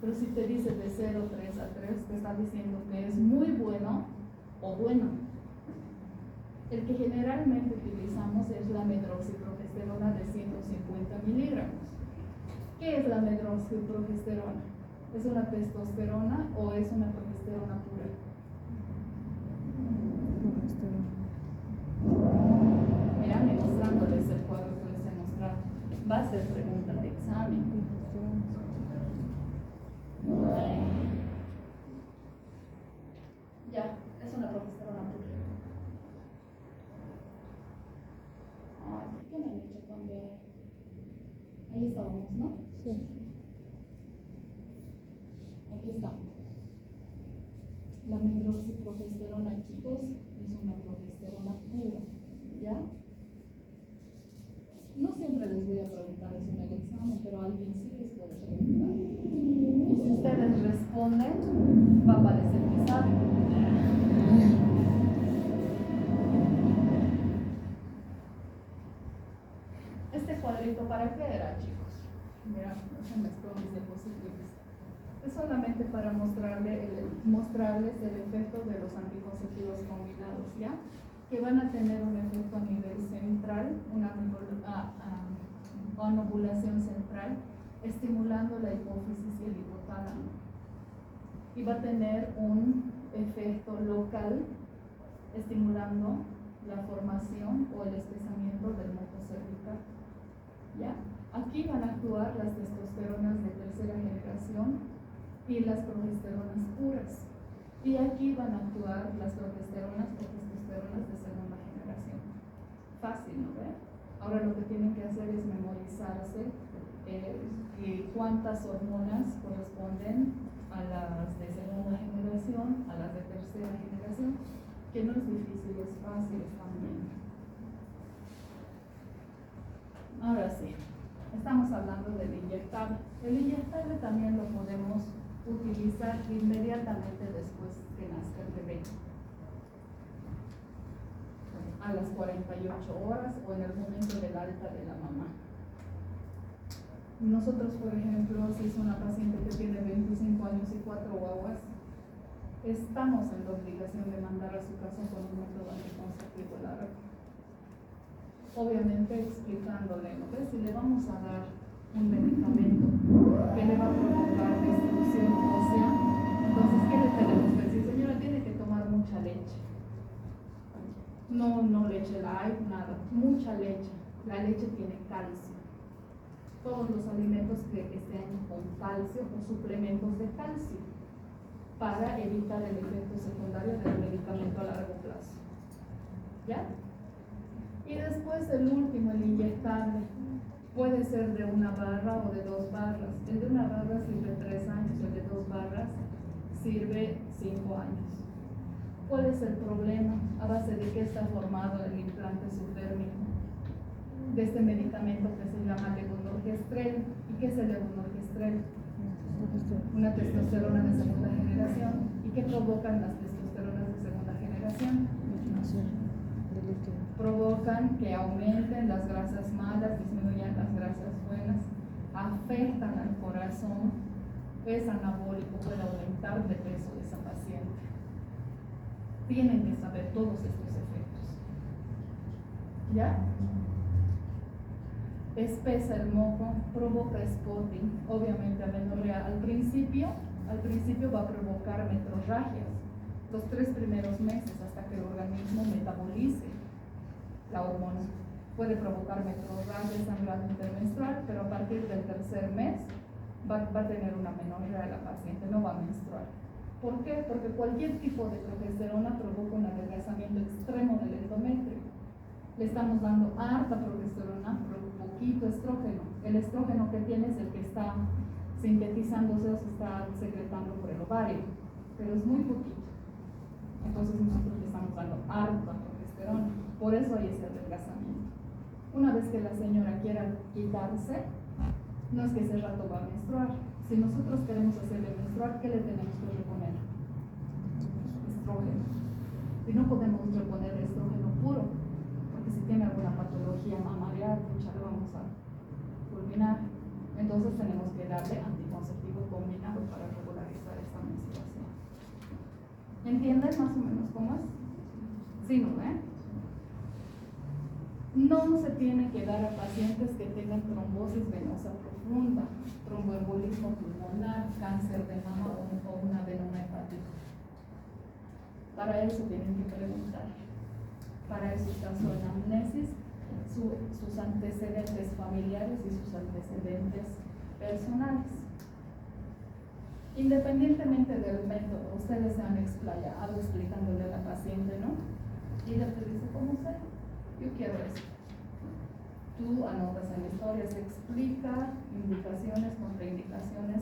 Pero si te dice de 0,3 a 3, te está diciendo que es muy bueno o bueno. El que generalmente utilizamos es la medroxiprogesterona de 150 miligramos. ¿Qué es la medroxiprogesterona? ¿Es una testosterona o es una progesterona pura? Mira, mostrándoles el cuadro que les he mostrado. Va a ser pregunta de examen. Ya, es una progesterona pura. Ay, ¿por qué me han hecho cambiar? Ahí estábamos, ¿no? Sí. Aquí estamos. La medroxiprogesterona, chicos, es una progesterona pura, ¿ya? No siempre les voy a preguntar eso en el examen, pero alguien sí les puede preguntar. Y si ustedes responden, va a parecer que saben. Este cuadrito, ¿para qué era, chicos? Mira, déjenme escoger mis diapositivas. Es solamente para mostrarles el efecto de los anticonceptivos combinados, ¿ya? Que van a tener un efecto a nivel central, una anovulación central, estimulando la hipófisis y el hipotálamo. Y va a tener un efecto local, estimulando la formación o el espesamiento del moco cervical. ¿Ya? Aquí van a actuar las testosteronas de tercera generación y las progesteronas puras. Y aquí van a actuar las progesteronas o testosteronas de segunda generación. Fácil, ¿no ve? Ahora lo que tienen que hacer es memorizarse cuántas hormonas corresponden a las de segunda generación, a las de tercera generación, que no es difícil, es fácil, es también. Ahora sí, estamos hablando del inyectable. El inyectable también lo podemos utilizar inmediatamente después que nazca el bebé, a las 48 horas o en el momento del alta de la mamá. Nosotros, por ejemplo, si es una paciente que tiene 25 años y 4 guaguas, estamos en la obligación de mandar a su casa con un método anticonceptivo largo. Obviamente explicándole, ¿no ves? Si le vamos a dar un medicamento que le va a provocar destrucción ósea, entonces, ¿qué le tenemos que decir? Señora, tiene que tomar mucha leche. No leche light, nada, mucha leche. La leche tiene calcio. Todos los alimentos que estén con calcio o suplementos de calcio para evitar el efecto secundario del medicamento a largo plazo. ¿Ya? Y después el último, el inyectable, puede ser de 1 barra o de 2 barras. El de 1 barra sirve 3 años, el de 2 barras sirve 5 años. Puede ser problema a base de que está formado el implante subdérmico de este medicamento que se llama levonorgestrel. ¿Y qué es el levonorgestrel? Una testosterona de segunda generación. ¿Y qué provocan las testosteronas de segunda generación? Provocan que aumenten las grasas malas, disminuyan las grasas buenas, afectan al corazón, es anabólico, puede aumentar de peso de esa paciente. Tienen que saber todos estos efectos. ¿Ya? Espesa el moco, provoca spotting, obviamente amenorrea. Al principio va a provocar metrorragias, los 3 primeros meses hasta que el organismo metabolice la hormona. Puede provocar metrorragia, sangrado intermenstrual, pero a partir del 3er mes va a tener una amenorrea de la paciente, no va a menstruar. ¿Por qué? Porque cualquier tipo de progesterona provoca un adelgazamiento extremo del endometrio. Le estamos dando harta progesterona, pero poquito estrógeno. El estrógeno que tiene es el que está sintetizándose o se está secretando por el ovario, pero es muy poquito. Entonces nosotros le estamos dando harta progesterona. Por eso hay ese adelgazamiento. Una vez que la señora quiera quitarse, no es que ese rato va a menstruar. Si nosotros queremos hacerle menstruar, ¿qué le tenemos que reponer? Estrógeno. Y no podemos reponer estrógeno puro, porque si tiene alguna patología mamaria, ya lo vamos a fulminar. Entonces tenemos que darle anticonceptivo combinado para regularizar esta menstruación. ¿Entienden más o menos cómo es? Sí, ¿no? No se tiene que dar a pacientes que tengan trombosis venosa profunda, tromboembolismo pulmonar, cáncer de mama o una adenohepatitis. Para eso tienen que preguntar. Para eso está su anamnesis, sus antecedentes familiares y sus antecedentes personales. Independientemente del método, ustedes se han explayado explicándole a la paciente, ¿no? Y ella te dice, ¿cómo sé? Yo quiero esto. tú anotas en la historia, se explica indicaciones, contraindicaciones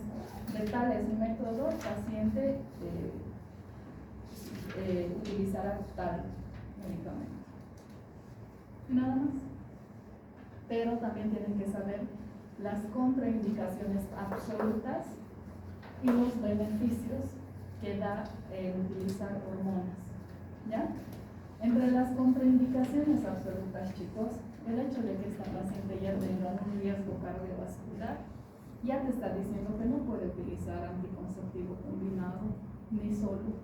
de tales métodos, paciente utilizará tal medicamento. Nada más. Pero también tienen que saber las contraindicaciones absolutas y los beneficios que da utilizar hormonas. ¿Ya? Entre las contraindicaciones absolutas, chicos, el hecho de que esta paciente ya tenga un riesgo cardiovascular ya te está diciendo que no puede utilizar anticonceptivo combinado ni solo.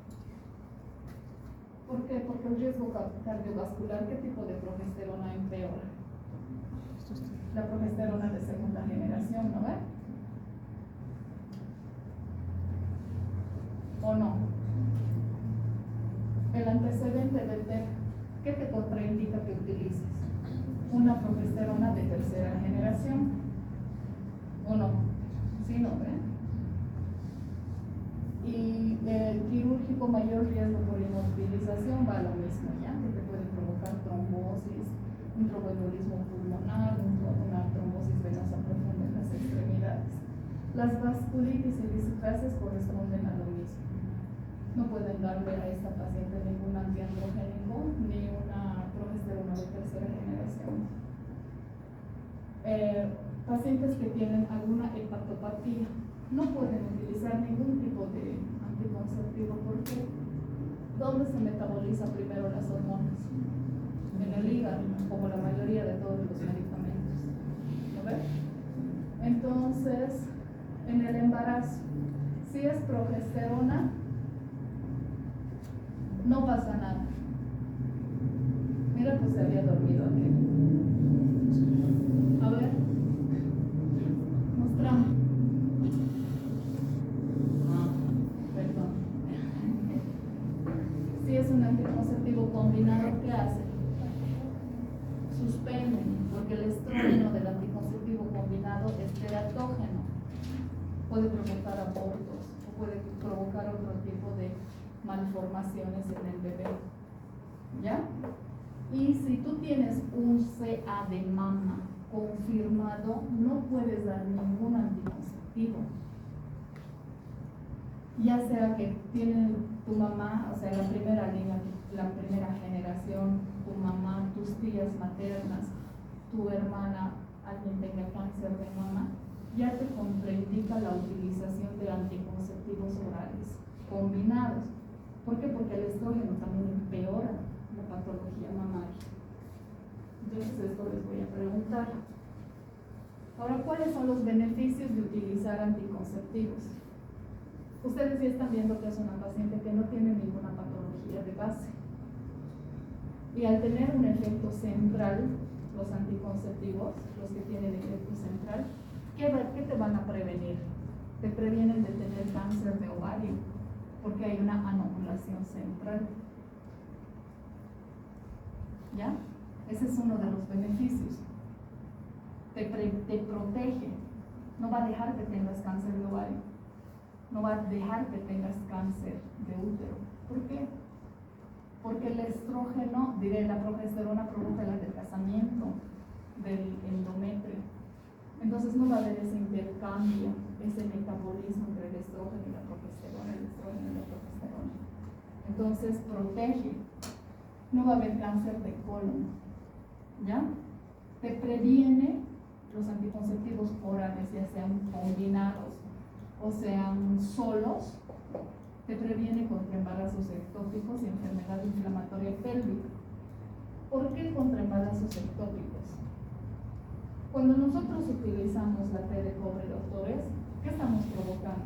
¿Por qué? Porque el riesgo cardiovascular, ¿qué tipo de progesterona empeora? La progesterona de segunda generación, ¿no ve? ¿O no? El antecedente del TEC, ¿qué te contraindica que utilices? Una progesterona de tercera generación, ¿o no? ¿Sí, no ve? Y el quirúrgico, mayor riesgo por inmovilización, va a lo mismo, ¿ya? Que te puede provocar trombosis, un tromboembolismo pulmonar, una trombosis venosa profunda en las extremidades. Las vasculitis y displasias corresponden a lo mismo. No pueden darle a esta paciente ningún antiandrogénico ni una progesterona de tercera generación. Pacientes que tienen alguna hepatopatía no pueden utilizar ningún tipo de anticonceptivo porque ¿dónde se metaboliza primero las hormonas? En el hígado, como la mayoría de todos los medicamentos. ¿No ves? Entonces, en el embarazo, si es progesterona, no pasa nada. Mira, pues se había dormido aquí. A ver, mostrame. Perdón. Si es un anticonceptivo combinado, ¿qué hace? Suspenden, porque el estrógeno del anticonceptivo combinado es teratógeno. Puede provocar abortos o puede provocar otro tipo de malformaciones en el bebé. ¿Ya? Y si tú tienes un CA de mama confirmado, no puedes dar ningún anticonceptivo. Ya sea que tiene tu mamá, o sea, la primera línea, la primera generación, tu mamá, tus tías maternas, tu hermana, alguien tenga cáncer de mama, ya te contraindica la utilización de anticonceptivos orales combinados. ¿Por qué? Porque el estrógeno también empeora la patología mamaria. Entonces esto les voy a preguntar. Ahora, ¿cuáles son los beneficios de utilizar anticonceptivos? Ustedes ya están viendo que es una paciente que no tiene ninguna patología de base. Y al tener un efecto central, los anticonceptivos, los que tienen efecto central, ¿qué te van a prevenir? Te previenen de tener cáncer de ovario, porque hay una anovulación central. ¿Ya? Ese es uno de los beneficios. Te protege. No va a dejar que tengas cáncer de ovario. No va a dejar que tengas cáncer de útero. ¿Por qué? Porque el estrógeno, la progesterona provoca el adelgazamiento del endometrio. Entonces no va a haber ese intercambio, ese metabolismo entre el estrógeno y la progesterona, el estrógeno y la progesterona. Entonces protege. No va a haber cáncer de colon. ¿Ya? Te previene los anticonceptivos orales, ya sean combinados o sean solos, te previene contra embarazos ectópicos y enfermedad inflamatoria pélvica. ¿Por qué contra embarazos ectópicos? Cuando nosotros utilizamos la T de cobre, doctores, ¿qué estamos provocando?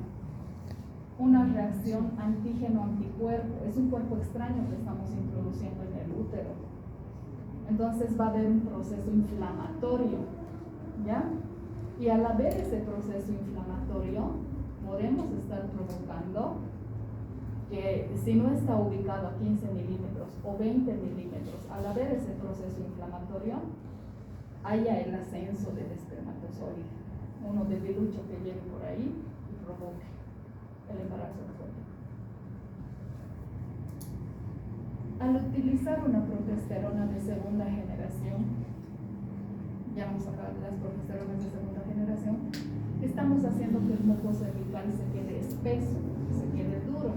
Una reacción antígeno-anticuerpo. Es un cuerpo extraño que estamos introduciendo en el útero. Entonces va a haber un proceso inflamatorio, ¿ya? Y al haber ese proceso inflamatorio, podemos estar provocando que si no está ubicado a 15 milímetros o 20 milímetros, al haber ese proceso inflamatorio, haya el ascenso del espermatozoide, uno debilucho que llegue por ahí y provoque el embarazo ectópico. Al utilizar una progesterona de segunda generación, ya hemos las progesteronas de segunda generación, estamos haciendo que el moco cervical se quede espeso, se quede duro.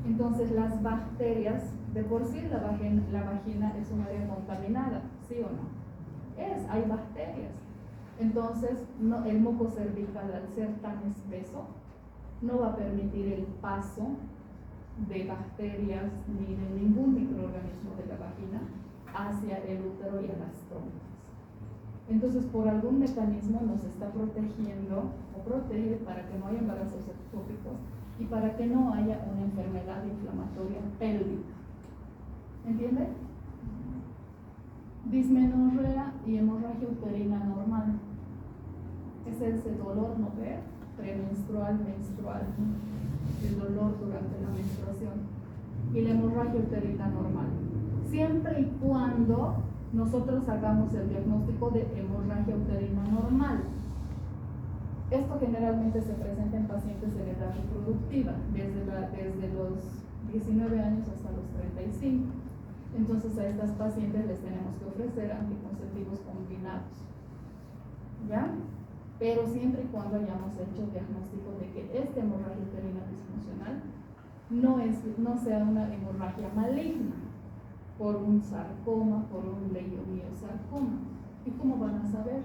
Entonces las bacterias, de por sí la vagina es un área contaminada, ¿sí o no? Hay bacterias. Entonces el moco cervical, al ser tan espeso, no va a permitir el paso de bacterias ni de ningún microorganismo de la vagina hacia el útero y a las trompas. Entonces, por algún mecanismo nos está protegiendo o protege para que no haya embarazos ectópicos y para que no haya una enfermedad inflamatoria pélvica. ¿Entiende? Dismenorrea y hemorragia uterina normal. Es ese dolor, ¿no ve? Premenstrual, menstrual, el dolor durante la menstruación. Y la hemorragia uterina normal. Siempre y cuando nosotros hagamos el diagnóstico de hemorragia uterina normal. Esto generalmente se presenta en pacientes de edad reproductiva, desde los 19 años hasta los 35. Entonces a estas pacientes les tenemos que ofrecer anticonceptivos combinados, ¿ya? Pero siempre y cuando hayamos hecho diagnóstico de que esta hemorragia uterina disfuncional no sea una hemorragia maligna por un sarcoma, por un leiomiosarcoma. ¿Y cómo van a saber?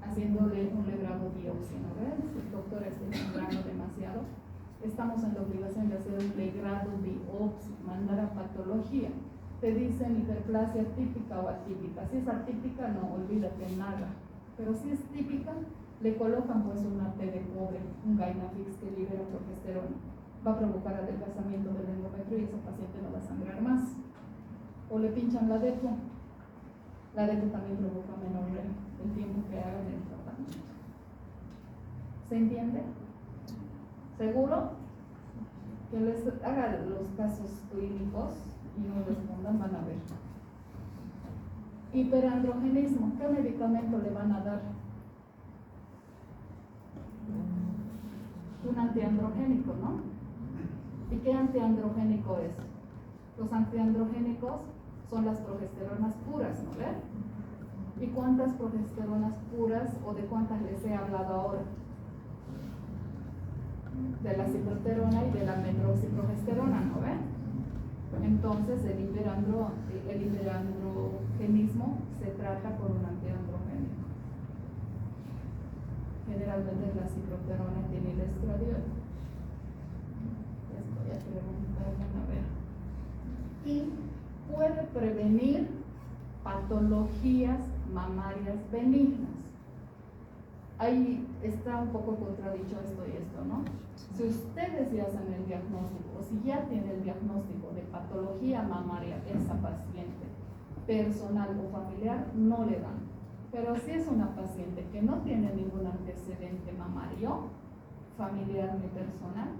Haciéndole un legrado biopsia, ¿no ven? Si el doctor está sangrando demasiado, estamos en la obligación de hacer un legrado biopsia, mandar a patología. Te dicen hiperplasia típica o atípica. Si es atípica, no, olvídate nada. Pero si es típica, le colocan pues una T de cobre, un Gainafix que libera progesterona. Va a provocar adelgazamiento del endometrio y esa paciente no va a sangrar más. O le pinchan la depo. La depo también provoca menorrea el tiempo que hagan el tratamiento. ¿Se entiende? ¿Seguro? Que les haga los casos clínicos y no respondan, van a ver. Hiperandrogenismo, ¿qué medicamento le van a dar? Un antiandrogénico, ¿no? ¿Y qué antiandrogénico es? Los antiandrogénicos son las progesteronas puras, ¿no ven? ¿Y cuántas progesteronas puras o de cuántas les he hablado ahora? De la ciproterona y de la metroxiprogesterona, ¿no ven? Entonces el hiperandrogenismo se trata por un antiandrogénico. Generalmente la ciproterona tiene el estradiol. Les voy a preguntar una vez. Y puede prevenir patologías mamarias benignas. Ahí está un poco contradicho esto y esto, ¿no? Si ustedes ya hacen el diagnóstico, o si ya tiene el diagnóstico de patología mamaria esa paciente, personal o familiar, no le dan. Pero si es una paciente que no tiene ningún antecedente mamario, familiar ni personal,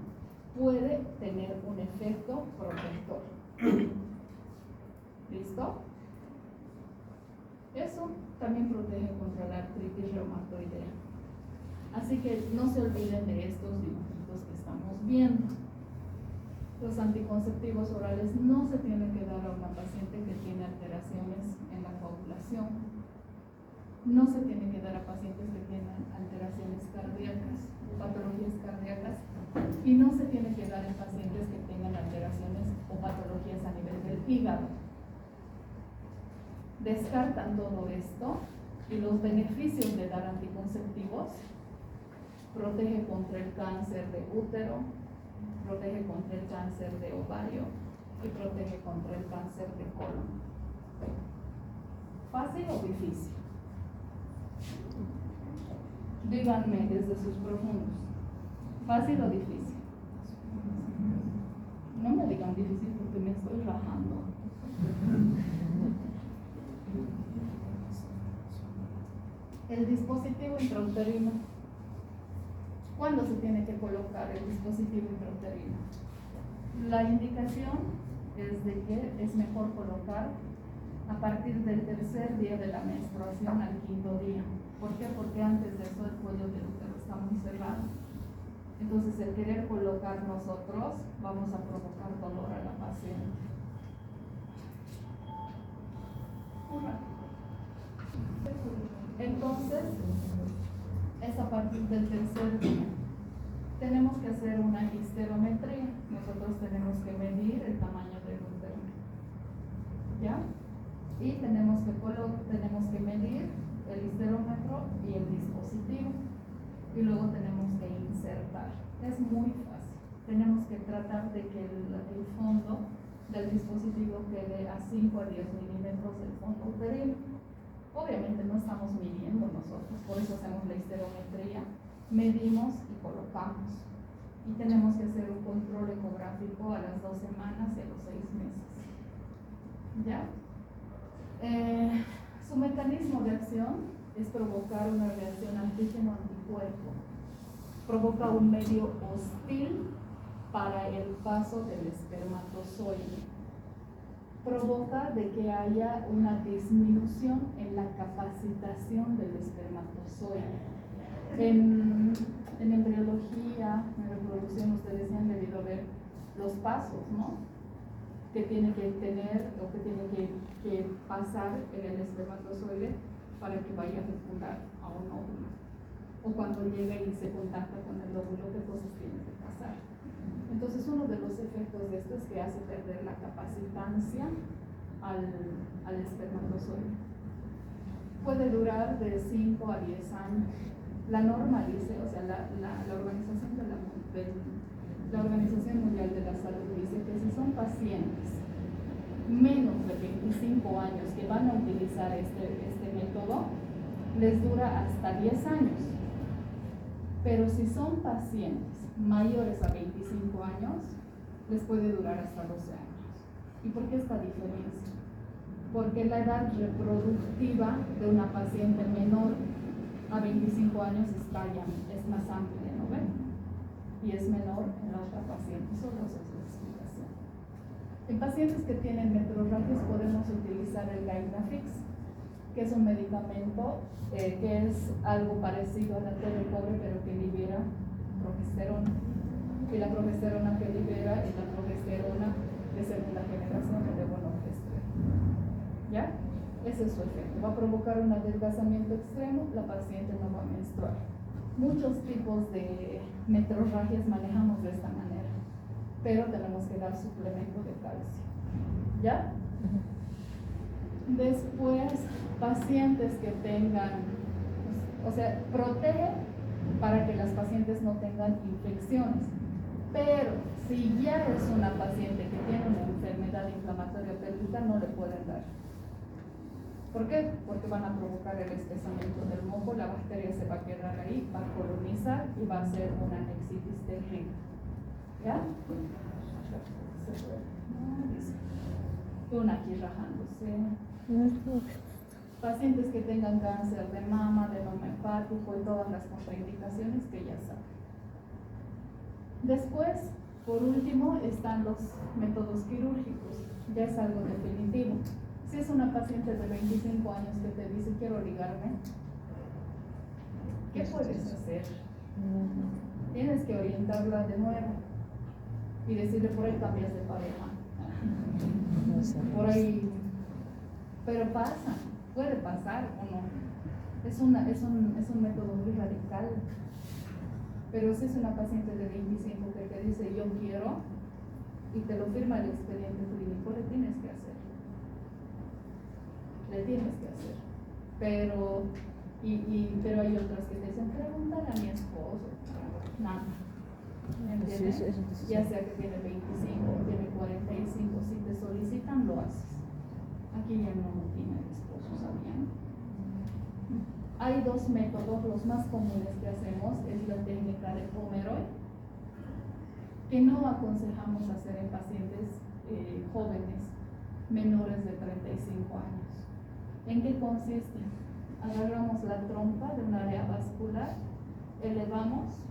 puede tener un efecto protector. ¿Listo? Eso también protege contra la artritis reumatoidea. Así que no se olviden de estos dibujitos que estamos viendo. Los anticonceptivos orales no se tienen que dar a una paciente que tiene alteraciones en la coagulación. No se tienen que dar a pacientes que tienen alteraciones cardíacas, patologías cardíacas, y no se tiene que dar en pacientes que tengan alteraciones o patologías a nivel del hígado. Descartan todo esto y los beneficios de dar anticonceptivos: protege contra el cáncer de útero, protege contra el cáncer de ovario y protege contra el cáncer de colon. ¿Fácil o difícil? Díganme desde sus profundos. ¿Fácil o difícil? No me digan difícil porque me estoy rajando. El dispositivo intrauterino. ¿Cuándo se tiene que colocar el dispositivo intrauterino? La indicación es de que es mejor colocar a partir del tercer día de la menstruación al quinto día. ¿Por qué? Porque antes de eso el cuello del útero está muy cerrado. Entonces, el querer colocar nosotros, vamos a provocar dolor a la paciente. Entonces, es a partir del tercer día. Tenemos que hacer una histerometría. Nosotros tenemos que medir el tamaño del útero, ¿ya? Y tenemos que medir el histerómetro y el dispositivo. Y luego tenemos que insertar. Es muy fácil. Tenemos que tratar de que el fondo del dispositivo quede a 5 a 10 milímetros del fondo uterino. Obviamente no estamos midiendo nosotros, por eso hacemos la histerometría. Medimos y colocamos. Y tenemos que hacer un control ecográfico a las 2 semanas y a los 6 meses. ¿Ya? Su mecanismo de acción es provocar una reacción antígeno-anticuerpo. Provoca un medio hostil para el paso del espermatozoide. Provoca de que haya una disminución en la capacitación del espermatozoide. En embriología, en reproducción, ustedes ya han debido ver los pasos, ¿no? Que tiene que tener o que tiene que pasar en el espermatozoide para que vaya a fecundar a un óvulo. O cuando llega y se contacta con el óvulo, ¿qué cosas tiene que pasar? Entonces, uno de los efectos de esto es que hace perder la capacitancia al espermatozoide. Puede durar de 5 a 10 años. La norma dice, o sea, la Organización Mundial de la Salud dice que si son pacientes menos de 25 años que van a utilizar este método, les dura hasta 10 años. Pero si son pacientes mayores a 25 años, les puede durar hasta 12 años. ¿Y por qué esta diferencia? Porque la edad reproductiva de una paciente menor a 25 años es más amplia, ¿no ven? Y es menor en la otra paciente. Solo esa es la explicación. En pacientes que tienen metrorragias podemos utilizar el Gainafix, que es un medicamento que es algo parecido a la T de cobre, pero que libera progesterona. Y la progesterona que libera es la progesterona de segunda generación de levonorgestrel. ¿Ya? Ese es su efecto. Va a provocar un adelgazamiento extremo, la paciente no va a menstruar. Muchos tipos de metrorragias manejamos de esta manera, pero tenemos que dar suplemento de calcio. ¿Ya? Después, pacientes que tengan, o sea, protege para que las pacientes no tengan infecciones. Pero si ya es una paciente que tiene una enfermedad inflamatoria pélvica, no le pueden dar. ¿Por qué? Porque van a provocar el espesamiento del moco, la bacteria se va a quedar ahí, va a colonizar y va a hacer una anexitis terrible. ¿Ya? Una aquí rajándose. Pacientes que tengan cáncer de mama, adenoma hepático y todas las contraindicaciones que ya saben. Después, por último, están los métodos quirúrgicos. Ya es algo definitivo. Si es una paciente de 25 años que te dice quiero ligarme, ¿qué puedes hacer? Tienes que orientarla de nuevo y decirle por ahí cambias de pareja. Por ahí, pero pasa, puede pasar o no. Es un método muy radical. Pero si es una paciente de 25 que te dice yo quiero y te lo firma el expediente clínico, le tienes que hacer. Pero hay otras que te dicen pregúntale a mi esposo. Nada. ¿Entiendes? Ya sea que tiene 25 o tiene 45, si te solicitan lo haces. Aquí ya no tiene esposo, ¿sabían? Hay dos métodos, los más comunes que hacemos es la técnica de Pomeroy, que no aconsejamos hacer en pacientes jóvenes menores de 35 años. ¿En qué consiste? Agarramos la trompa de un área vascular, elevamos,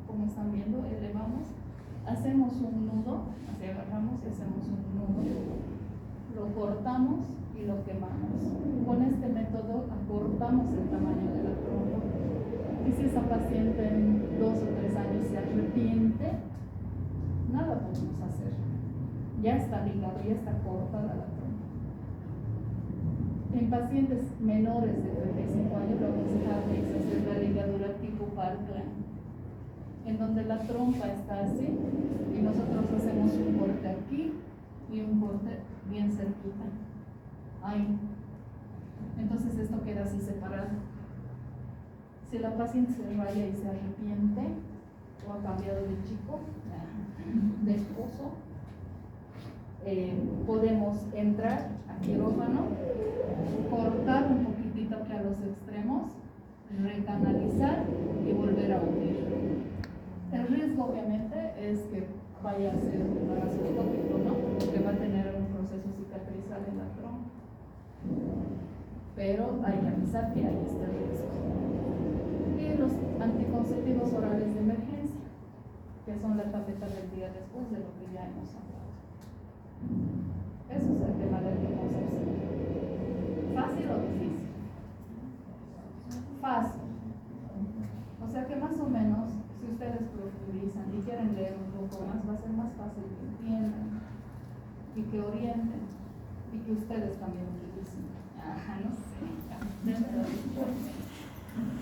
como están viendo, elevamos, hacemos un nudo, así agarramos y hacemos un nudo, lo cortamos y lo quemamos. Con este método acortamos el tamaño de la trompa. Y si esa paciente en 2 o 3 años se arrepiente, nada podemos hacer. Ya está ligado, ya está cortada la trompa. En pacientes menores de 35 años lo Parkland, en donde la trompa está así y nosotros hacemos un corte aquí y un corte bien cerquita. Ahí. Entonces esto queda así separado. Si la paciente se raya y se arrepiente o ha cambiado de chico, de esposo, podemos entrar a quirófano, cortar un poquitito aquí a los extremos, recanalizar y volver a unir. El riesgo obviamente es que vaya a ser parasoscópico, ¿no? Porque va a tener un proceso cicatrizal en la trompa. Pero hay que avisar que hay este riesgo. Y los anticonceptivos orales de emergencia, que son la tapeta del día después de lo que ya hemos hablado. Eso es el tema de la anticoncepción. ¿Fácil o difícil? Fácil. O sea que más o menos, si ustedes profundizan y quieren leer un poco más, va a ser más fácil que entiendan y que orienten y que ustedes también utilicen. Ajá, no sé.